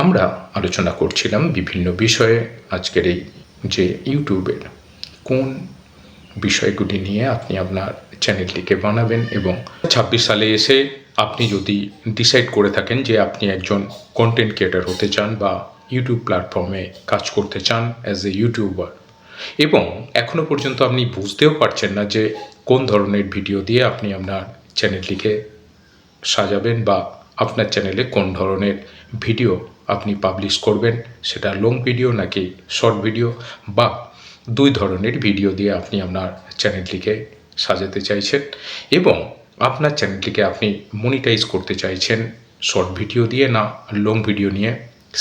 আমরা আলোচনা করছিলাম বিভিন্ন বিষয়ে। আজকের এই যে ইউটিউবের কোন বিষয়গুলি নিয়ে আপনি আপনার চ্যানেলটিকে বানাবেন, এবং 26 সালে এসে আপনি যদি ডিসাইড করে থাকেন যে আপনি একজন কন্টেন্ট ক্রিয়েটার হতে চান বা ইউটিউব প্ল্যাটফর্মে কাজ করতে চান অ্যাজ এ ইউটিউবার, এবং এখনও পর্যন্ত আপনি বুঝতেও পারছেন না যে কোন ধরনের ভিডিও দিয়ে আপনি আপনার চ্যানেলটিকে সাজাবেন বা আপনার চ্যানেলে কোন ধরনের ভিডিও আপনি পাবলিশ করবেন, সেটা লং ভিডিও নাকি শর্ট ভিডিও, বা দুই ধরনের ভিডিও দিয়ে আপনি আপনার চ্যানেলটিকে সাজাতে চাইছেন, এবং আপনার চ্যানেলটিকে আপনি মনিটাইজ করতে চাইছেন শর্ট ভিডিও দিয়ে না লং ভিডিও নিয়ে,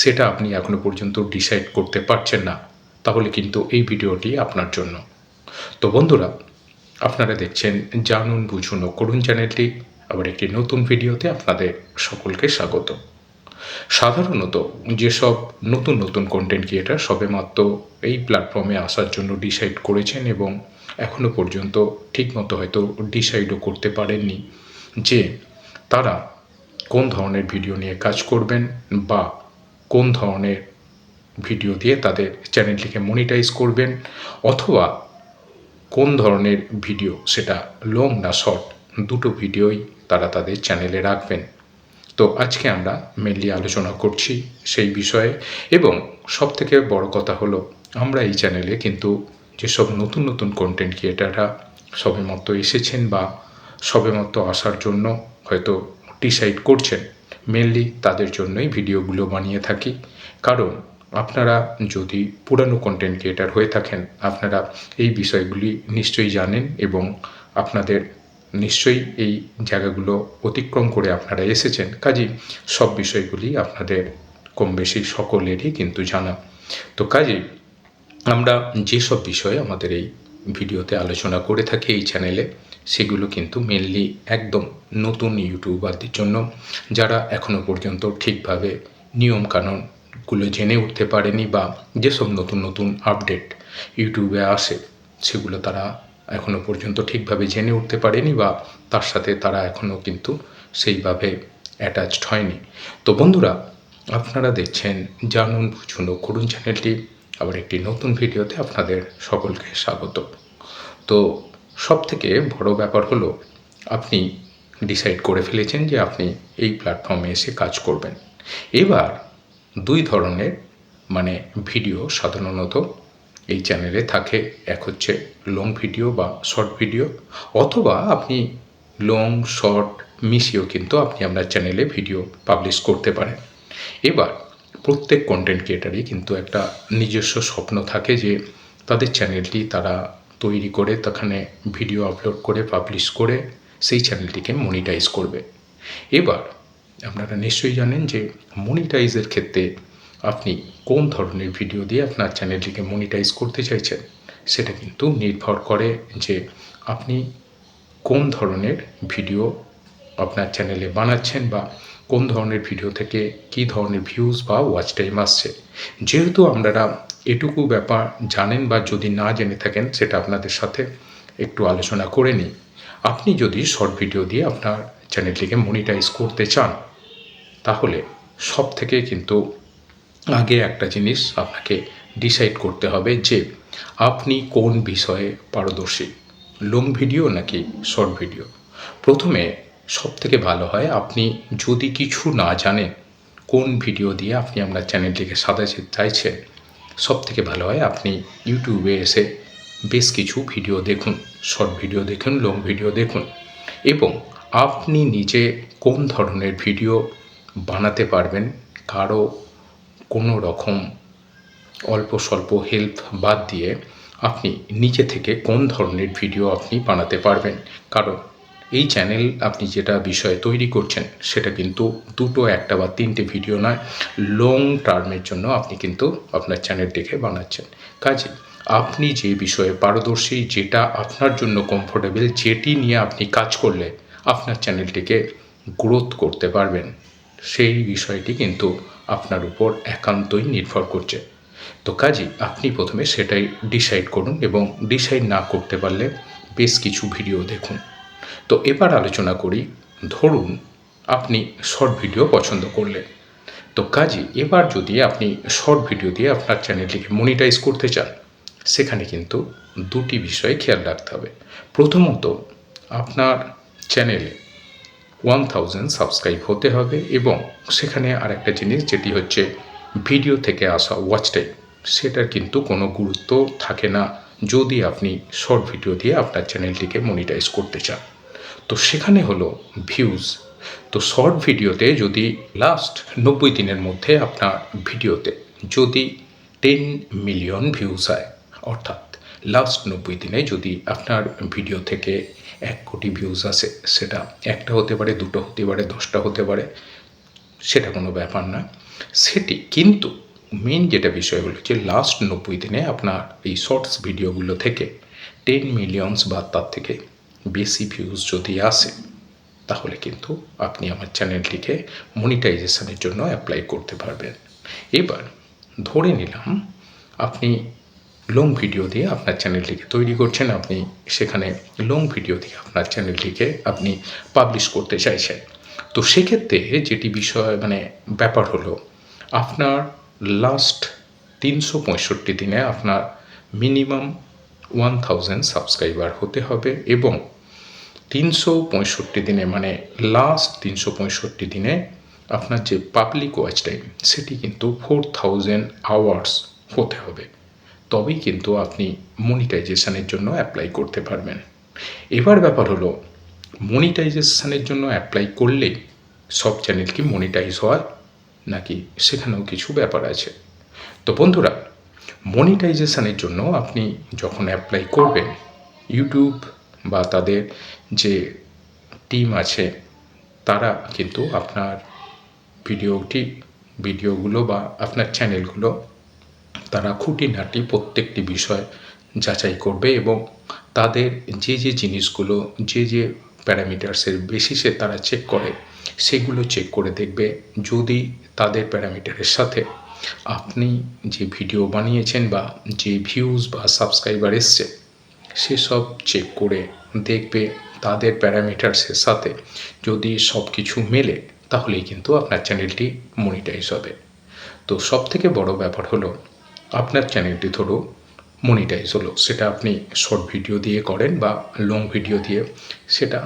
সেটা আপনি এখনও পর্যন্ত ডিসাইড করতে পারছেন না, তাহলে কিন্তু এই ভিডিওটি আপনার জন্য। তো বন্ধুরা, আপনারা দেখছেন জানুন বুঝুন ও করুন চ্যানেলটি। আবার একটি নতুন ভিডিওতে আপনাদের সকলকে স্বাগত। সাধারণত যেসব নতুন নতুন কন্টেন্ট ক্রিয়েটার সবেমাত্র এই প্ল্যাটফর্মে আসার জন্য ডিসাইড করেছেন এবং এখনও পর্যন্ত ঠিকমতো হয়তো ডিসাইডও করতে পারেননি যে তারা কোন ধরনের ভিডিও নিয়ে কাজ করবেন বা কোন ধরনের ভিডিও দিয়ে তাদের চ্যানেলটিকে মনিটাইজ করবেন, অথবা কোন ধরনের ভিডিও, সেটা লং না শর্ট, দুটো ভিডিওই তারা তাদের চ্যানেলে রাখবেন। তো আজকে আমরা মেনলি আলোচনা করছি সেই বিষয়ে, এবং সবথেকে বড় কথা হলো আমরা এই চ্যানেলে কিন্তু যেসব নতুন নতুন কন্টেন্ট ক্রিয়েটাররা সবেমাত্র এসেছেন বা সবেমাত্র আসার জন্য হয়তো ডিসাইড করছেন, মেনলি তাদের জন্যই ভিডিওগুলো বানিয়ে থাকি। কারণ আপনারা যদি পুরানো কন্টেন্ট ক্রিয়েটার হয়ে থাকেন, আপনারা এই বিষয়গুলি নিশ্চয়ই জানেন এবং আপনাদের নিশ্চয়ই এই জায়গাগুলো অতিক্রম করে আপনারা এসেছেন, কাজেই সব বিষয়গুলি আপনাদের কম বেশি সকলেরই কিন্তু জানা। তো কাজেই আমরা যেসব বিষয়ে আমাদের এই ভিডিওতে আলোচনা করে থাকি এই চ্যানেলে, সেগুলো কিন্তু মেনলি একদম নতুন ইউটিউবারদের জন্য, যারা এখনও পর্যন্ত ঠিকভাবে নিয়মকানুনগুলো জেনে উঠতে পারেনি, বা যেসব নতুন নতুন আপডেট ইউটিউবে আসে সেগুলো তারা এখনও পর্যন্ত ঠিকভাবে জেনে উঠতে পারেনি, বা তার সাথে তারা এখনও কিন্তু সেইভাবে অ্যাটাচড হয়নি। তো বন্ধুরা, আপনারা দেখছেন জানুন বুঝুন ও করুন চ্যানেলটি। আবার একটি নতুন ভিডিওতে আপনাদের সকলকে স্বাগত। তো সবথেকে বড় ব্যাপার হলো আপনি ডিসাইড করে ফেলেছেন যে আপনি এই প্ল্যাটফর্মে এসে কাজ করবেন। এবার দুই ধরনের ভিডিও সাধারণত এই চ্যানেলে থাকে। এক হচ্ছে লং ভিডিও বা শর্ট ভিডিও, অথবা আপনি লং শর্ট মিশিয়েও কিন্তু আপনি আপনার চ্যানেলে ভিডিও পাবলিশ করতে পারেন। এবার প্রত্যেক কন্টেন্ট ক্রিয়েটারই কিন্তু একটা নিজস্ব স্বপ্ন থাকে যে তাদের চ্যানেলটি তারা তৈরি করে সেখানে ভিডিও আপলোড করে পাবলিশ করে সেই চ্যানেলটিকে মনিটাইজ করবে। এবার আপনারা নিশ্চয়ই জানেন যে মনিটাইজের ক্ষেত্রে আপনি কোন ধরনের ভিডিও দিয়ে আপনার চ্যানেলটিকে মনিটাইজ করতে চাইছেন, সেটা কিন্তু নির্ভর করে যে আপনি কোন ধরনের ভিডিও আপনার চ্যানেলে বানাচ্ছেন বা কোন ধরনের ভিডিও থেকে কী ধরনের ভিউজ বা ওয়াচ টাইম আসছে। যেহেতু আপনারা এটুকু ব্যাপার জানেন, বা যদি না জেনে থাকেন সেটা আপনাদের সাথে একটু আলোচনা করে নিই। আপনি যদি শর্ট ভিডিও দিয়ে আপনার চ্যানেলটিকে মনিটাইজ করতে চান, তাহলে সব থেকে কিন্তু আগে একটা জিনিস আপনাকে ডিসাইড করতে হবে যে আপনি কোন বিষয়ে পারদর্শী, লং ভিডিও নাকি শর্ট ভিডিও। প্রথমে সব থেকে ভালো হয় আপনি যদি কিছু না জানেন কোন ভিডিও দিয়ে আপনি আপনার চ্যানেলটিকে সাজাতে চাইছেন, সব থেকে ভালো হয় আপনি ইউটিউবে এসে বেশ কিছু ভিডিও দেখুন, শর্ট ভিডিও দেখুন, লং ভিডিও দেখুন, এবং আপনি নিজে কোন ধরনের ভিডিও বানাতে পারবেন, কারো কোনো রকম অল্প স্বল্প হেল্প বাদ দিয়ে আপনি নিজে থেকে কোন ধরনের ভিডিও আপনি বানাতে পারবেন। কারণ এই চ্যানেল আপনি যেটা বিষয় তৈরি করছেন সেটা কিন্তু দুটো, একটা বা তিনটে ভিডিও নয়, লং টার্মের জন্য আপনি কিন্তু আপনার চ্যানেলটিকে বানাচ্ছেন। কাজে আপনি যে বিষয়ে পারদর্শী, যেটা আপনার জন্য কমফোর্টেবল, যেটি নিয়ে আপনি কাজ করলে আপনার চ্যানেলটিকে গ্রোথ করতে পারবেন, সেই বিষয়টি কিন্তু আপনার উপর একান্তই নির্ভর করছে। তো কাজেই আপনি প্রথমে সেটাই ডিসাইড করুন, এবং ডিসাইড না করতে পারলে বেশ কিছু ভিডিও দেখুন। তো এবার আলোচনা করি, ধরুন আপনি শর্ট ভিডিও পছন্দ করলেন, তো কাজে এবার যদি আপনি শর্ট ভিডিও দিয়ে আপনার চ্যানেলটিকে মনিটাইজ করতে চান, সেখানে কিন্তু দুটি বিষয়ে খেয়াল রাখতে হবে। প্রথমত, আপনার চ্যানেলে 1000 সাবস্ক্রাইব হতে হবে, এবং সেখানে আরেকটা জিনিস যেটি হচ্ছে ভিডিও থেকে আসা ওয়াচ টাইম, সেটার কিন্তু কোনো গুরুত্ব থাকে না যদি আপনি শর্ট ভিডিও দিয়ে আপনার চ্যানেলটিকে মনিটাইজ করতে চান। তো সেখানে হলো ভিউজ। তো শর্ট ভিডিওতে যদি লাস্ট 90 দিনের মধ্যে আপনার ভিডিওতে যদি 10 মিলিয়ন ভিউজ হয়, অর্থাৎ লাস্ট 90 দিনে যদি আপনার ভিডিও থেকে 1 কোটি ভিউজ আসে, সেটা একটা হতে পারে, দুটো হতে পারে, 10টা হতে পারে, সেটা কোনো ব্যাপার না। সেটি কিন্তু মেন যেটা বিষয় হলো যে লাস্ট 90 দিনে আপনার এই শর্টস ভিডিওগুলো থেকে 10 মিলিয়নস বা তার থেকে বেশি ভিউজ যদি আসে, তাহলে কিন্তু আপনি আমার চ্যানেলটিকে মনিটাইজেশনের জন্য অ্যাপ্লাই করতে পারবেন। এবার ধরে নিলাম আপনি লং ভিডিও দিয়ে আপনার চ্যানেলটিকে তৈরি করছেন, আপনি সেখানে লং ভিডিও দিয়ে আপনার চ্যানেলটিকে আপনি পাবলিশ করতে চাইছেন। তো সেক্ষেত্রে যেটি বিষয় ব্যাপার হলো, আপনার লাস্ট 365 দিনে আপনার মিনিমাম 1000 সাবস্ক্রাইবার হতে হবে, এবং 365 দিনে লাস্ট 365 দিনে আপনার যে পাবলিক ওয়াচ টাইম সেটি কিন্তু 4000 আওয়ার্স হতে হবে, তবেই কিন্তু আপনি মনিটাইজেশনের জন্য অ্যাপ্লাই করতে পারবেন। এবার ব্যাপার হলো, মনিটাইজেশনের জন্য অ্যাপ্লাই করলেই সব চ্যানেল কি মনিটাইজ হয়, নাকি সেখানেও কিছু ব্যাপার আছে? তো বন্ধুরা, মনিটাইজেশনের জন্য আপনি যখন অ্যাপ্লাই করবেন, ইউটিউব বা তাদের যে টিম আছে তারা কিন্তু আপনার ভিডিওগুলো বা আপনার চ্যানেলগুলো তারা খুঁটিনাটি প্রত্যেকটি বিষয় যাচাই করবে, এবং তাদের যে যে জিনিসগুলো যে প্যারামিটার্সের বেসিসে তারা চেক করে, সেগুলো চেক করে দেখবে যদি তাদের প্যারামিটারের সাথে আপনি যে ভিডিও বানিয়েছেন বা যে ভিউজ বা সাবস্ক্রাইবার এসছে, সেসব চেক করে দেখবে তাদের প্যারামিটার্সের সাথে যদি সব কিছু মেলে, তাহলেই কিন্তু আপনার চ্যানেলটি মনিটাইজ হবে। তো সব থেকে বড় ব্যাপার হলো, আপনার চ্যানেলটি ধরো মনিটাইজ হলো, সেটা আপনি শর্ট ভিডিও দিয়ে করেন বা লং ভিডিও দিয়ে, সেটা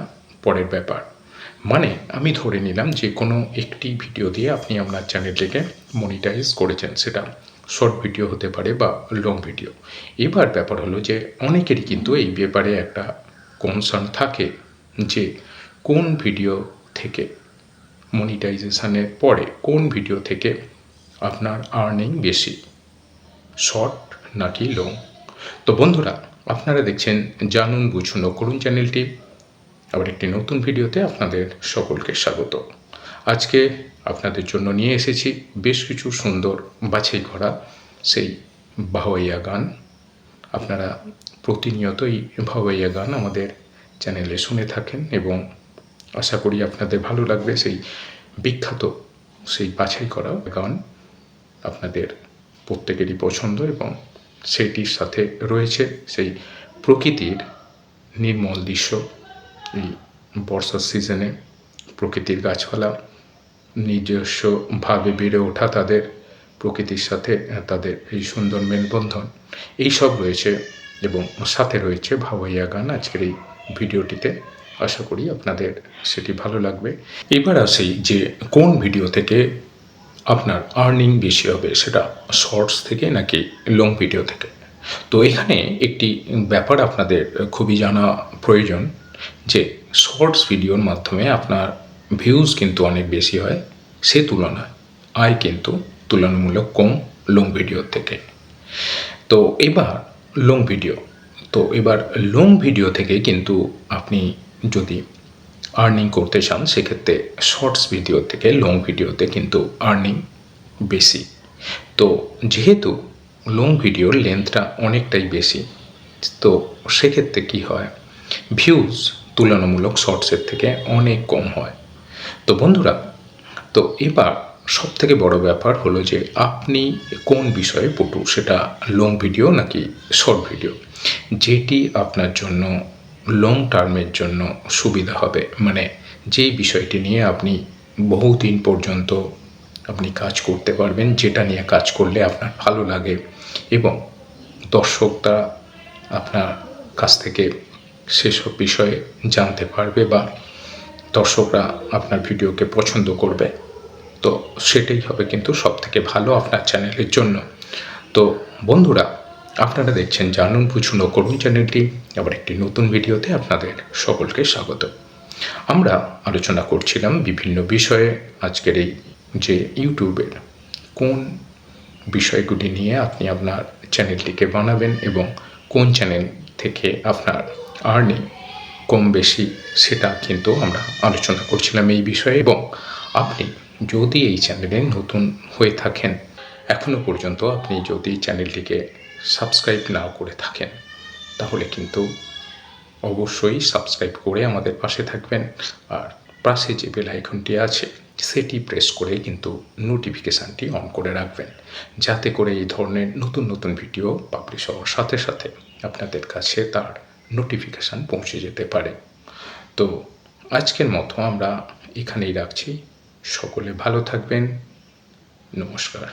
পরের ব্যাপার। আমি ধরে নিলাম যে কোনো একটি ভিডিও দিয়ে আপনি আপনার চ্যানেলটিকে মনিটাইজ করেছেন, সেটা শর্ট ভিডিও হতে পারে বা লং ভিডিও। এবার ব্যাপার হলো যে অনেকেরই কিন্তু এই ব্যাপারে একটা কনসার্ন থাকে যে কোন ভিডিও থেকে মনিটাইজেশনের পরে কোন ভিডিও থেকে আপনার আর্নিং বেশি, শর্ট নাকি লং। তো বন্ধুরা, আপনারা দেখছেন জানুন বুঝুন ও করুন চ্যানেলটি। আবার একটি নতুন ভিডিওতে আপনাদের সকলকে স্বাগত। আজকে আপনাদের জন্য নিয়ে এসেছি বেশ কিছু সুন্দর বাছাই করা সেই ভাওয়াইয়া গান। আপনারা প্রতিনিয়ত এই ভাওয়াইয়া গান আমাদের চ্যানেলে শুনে থাকেন, এবং আশা করি আপনাদের ভালো লাগবে। সেই বিখ্যাত সেই বাছাই করা গান আপনাদের প্রত্যেকেরই পছন্দ, এবং সেইটির সাথে রয়েছে সেই প্রকৃতির নির্মল দৃশ্য। এই বর্ষার সিজনে প্রকৃতির গাছপালা নিজস্বভাবে বেড়ে ওঠা, তাদের প্রকৃতির সাথে তাদের এই সুন্দর মেলবন্ধন, এই সব রয়েছে, এবং সাথে রয়েছে ভাওয়াইয়া গান আজকের এই ভিডিওটিতে। আশা করি আপনাদের সেটি ভালো লাগবে। এবার আসি যে কোন ভিডিও থেকে আপনার আর্নিং বেশি হবে, সেটা শর্টস থেকে নাকি লং ভিডিও থেকে। তো এখানে একটি ব্যাপার আপনাদের খুবই জানা প্রয়োজন যে শর্টস ভিডিওর মাধ্যমে আপনার ভিউজ কিন্তু অনেক বেশি হয়, সে তুলনায় আয় কিন্তু তুলনামূলক কম লং ভিডিওর থেকে। তো এবার লং ভিডিও থেকে কিন্তু আপনি যদি আর্নিং করতে চান, সেক্ষেত্রে শর্টস ভিডিও থেকে লং ভিডিওতে কিন্তু আর্নিং বেশি। তো যেহেতু লং ভিডিওর লেন্থটা অনেকটাই বেশি, তো সেক্ষেত্রে কী হয়, ভিউজ তুলনামূলক শর্টসের থেকে অনেক কম হয়। তো বন্ধুরা, তো এবার সব থেকে বড় ব্যাপার হলো যে আপনি কোন বিষয়ে পটু, সেটা লং ভিডিও নাকি শর্ট ভিডিও, যেটি আপনার জন্য লং টার্মের জন্য সুবিধা হবে, মানে যেই বিষয়টি নিয়ে আপনি বহুদিন পর্যন্ত আপনি কাজ করতে পারবেন, যেটা নিয়ে কাজ করলে আপনার ভালো লাগে এবং দর্শকরা আপনার কাছ থেকে সেসব বিষয়ে জানতে পারবে বা দর্শকরা আপনার ভিডিওকে পছন্দ করবে। তো সেটাই হবে কিন্তু সবথেকে ভালো আপনার চ্যানেলের জন্য। তো বন্ধুরা, আপনারা দেখছেন জানুন বুঝুন ও করুন চ্যানেলটি। আবার একটি নতুন ভিডিওতে আপনাদের সকলকে স্বাগত। আমরা আলোচনা করছিলাম বিভিন্ন বিষয়ে। আজকের এই যে ইউটিউবের কোন বিষয়গুলি নিয়ে আপনি আপনার চ্যানেলটিকে বানাবেন এবং কোন চ্যানেল থেকে আপনার আর্নিং কম বেশি, সেটা কিন্তু আমরা আলোচনা করছিলাম এই বিষয়ে। এবং আপনি যদি এই চ্যানেলে নতুন হয়ে থাকেন, এখনও পর্যন্ত আপনি যদি চ্যানেলটিকে সাবস্ক্রাইব না করে থাকেন, তাহলে কিন্তু অবশ্যই সাবস্ক্রাইব করে আমাদের পাশে থাকবেন। আর পাশে যে বেল আইকনটি আছে সেটি প্রেস করে কিন্তু নোটিফিকেশানটি অন করে রাখবেন, যাতে করে এই ধরনের নতুন নতুন ভিডিও পাবলিশ হওয়ার সাথে সাথে আপনাদের কাছে তার নোটিফিকেশান পৌঁছে যেতে পারে। তো আজকের মতো আমরা এখানেই রাখছি। সকলে ভালো থাকবেন। নমস্কার।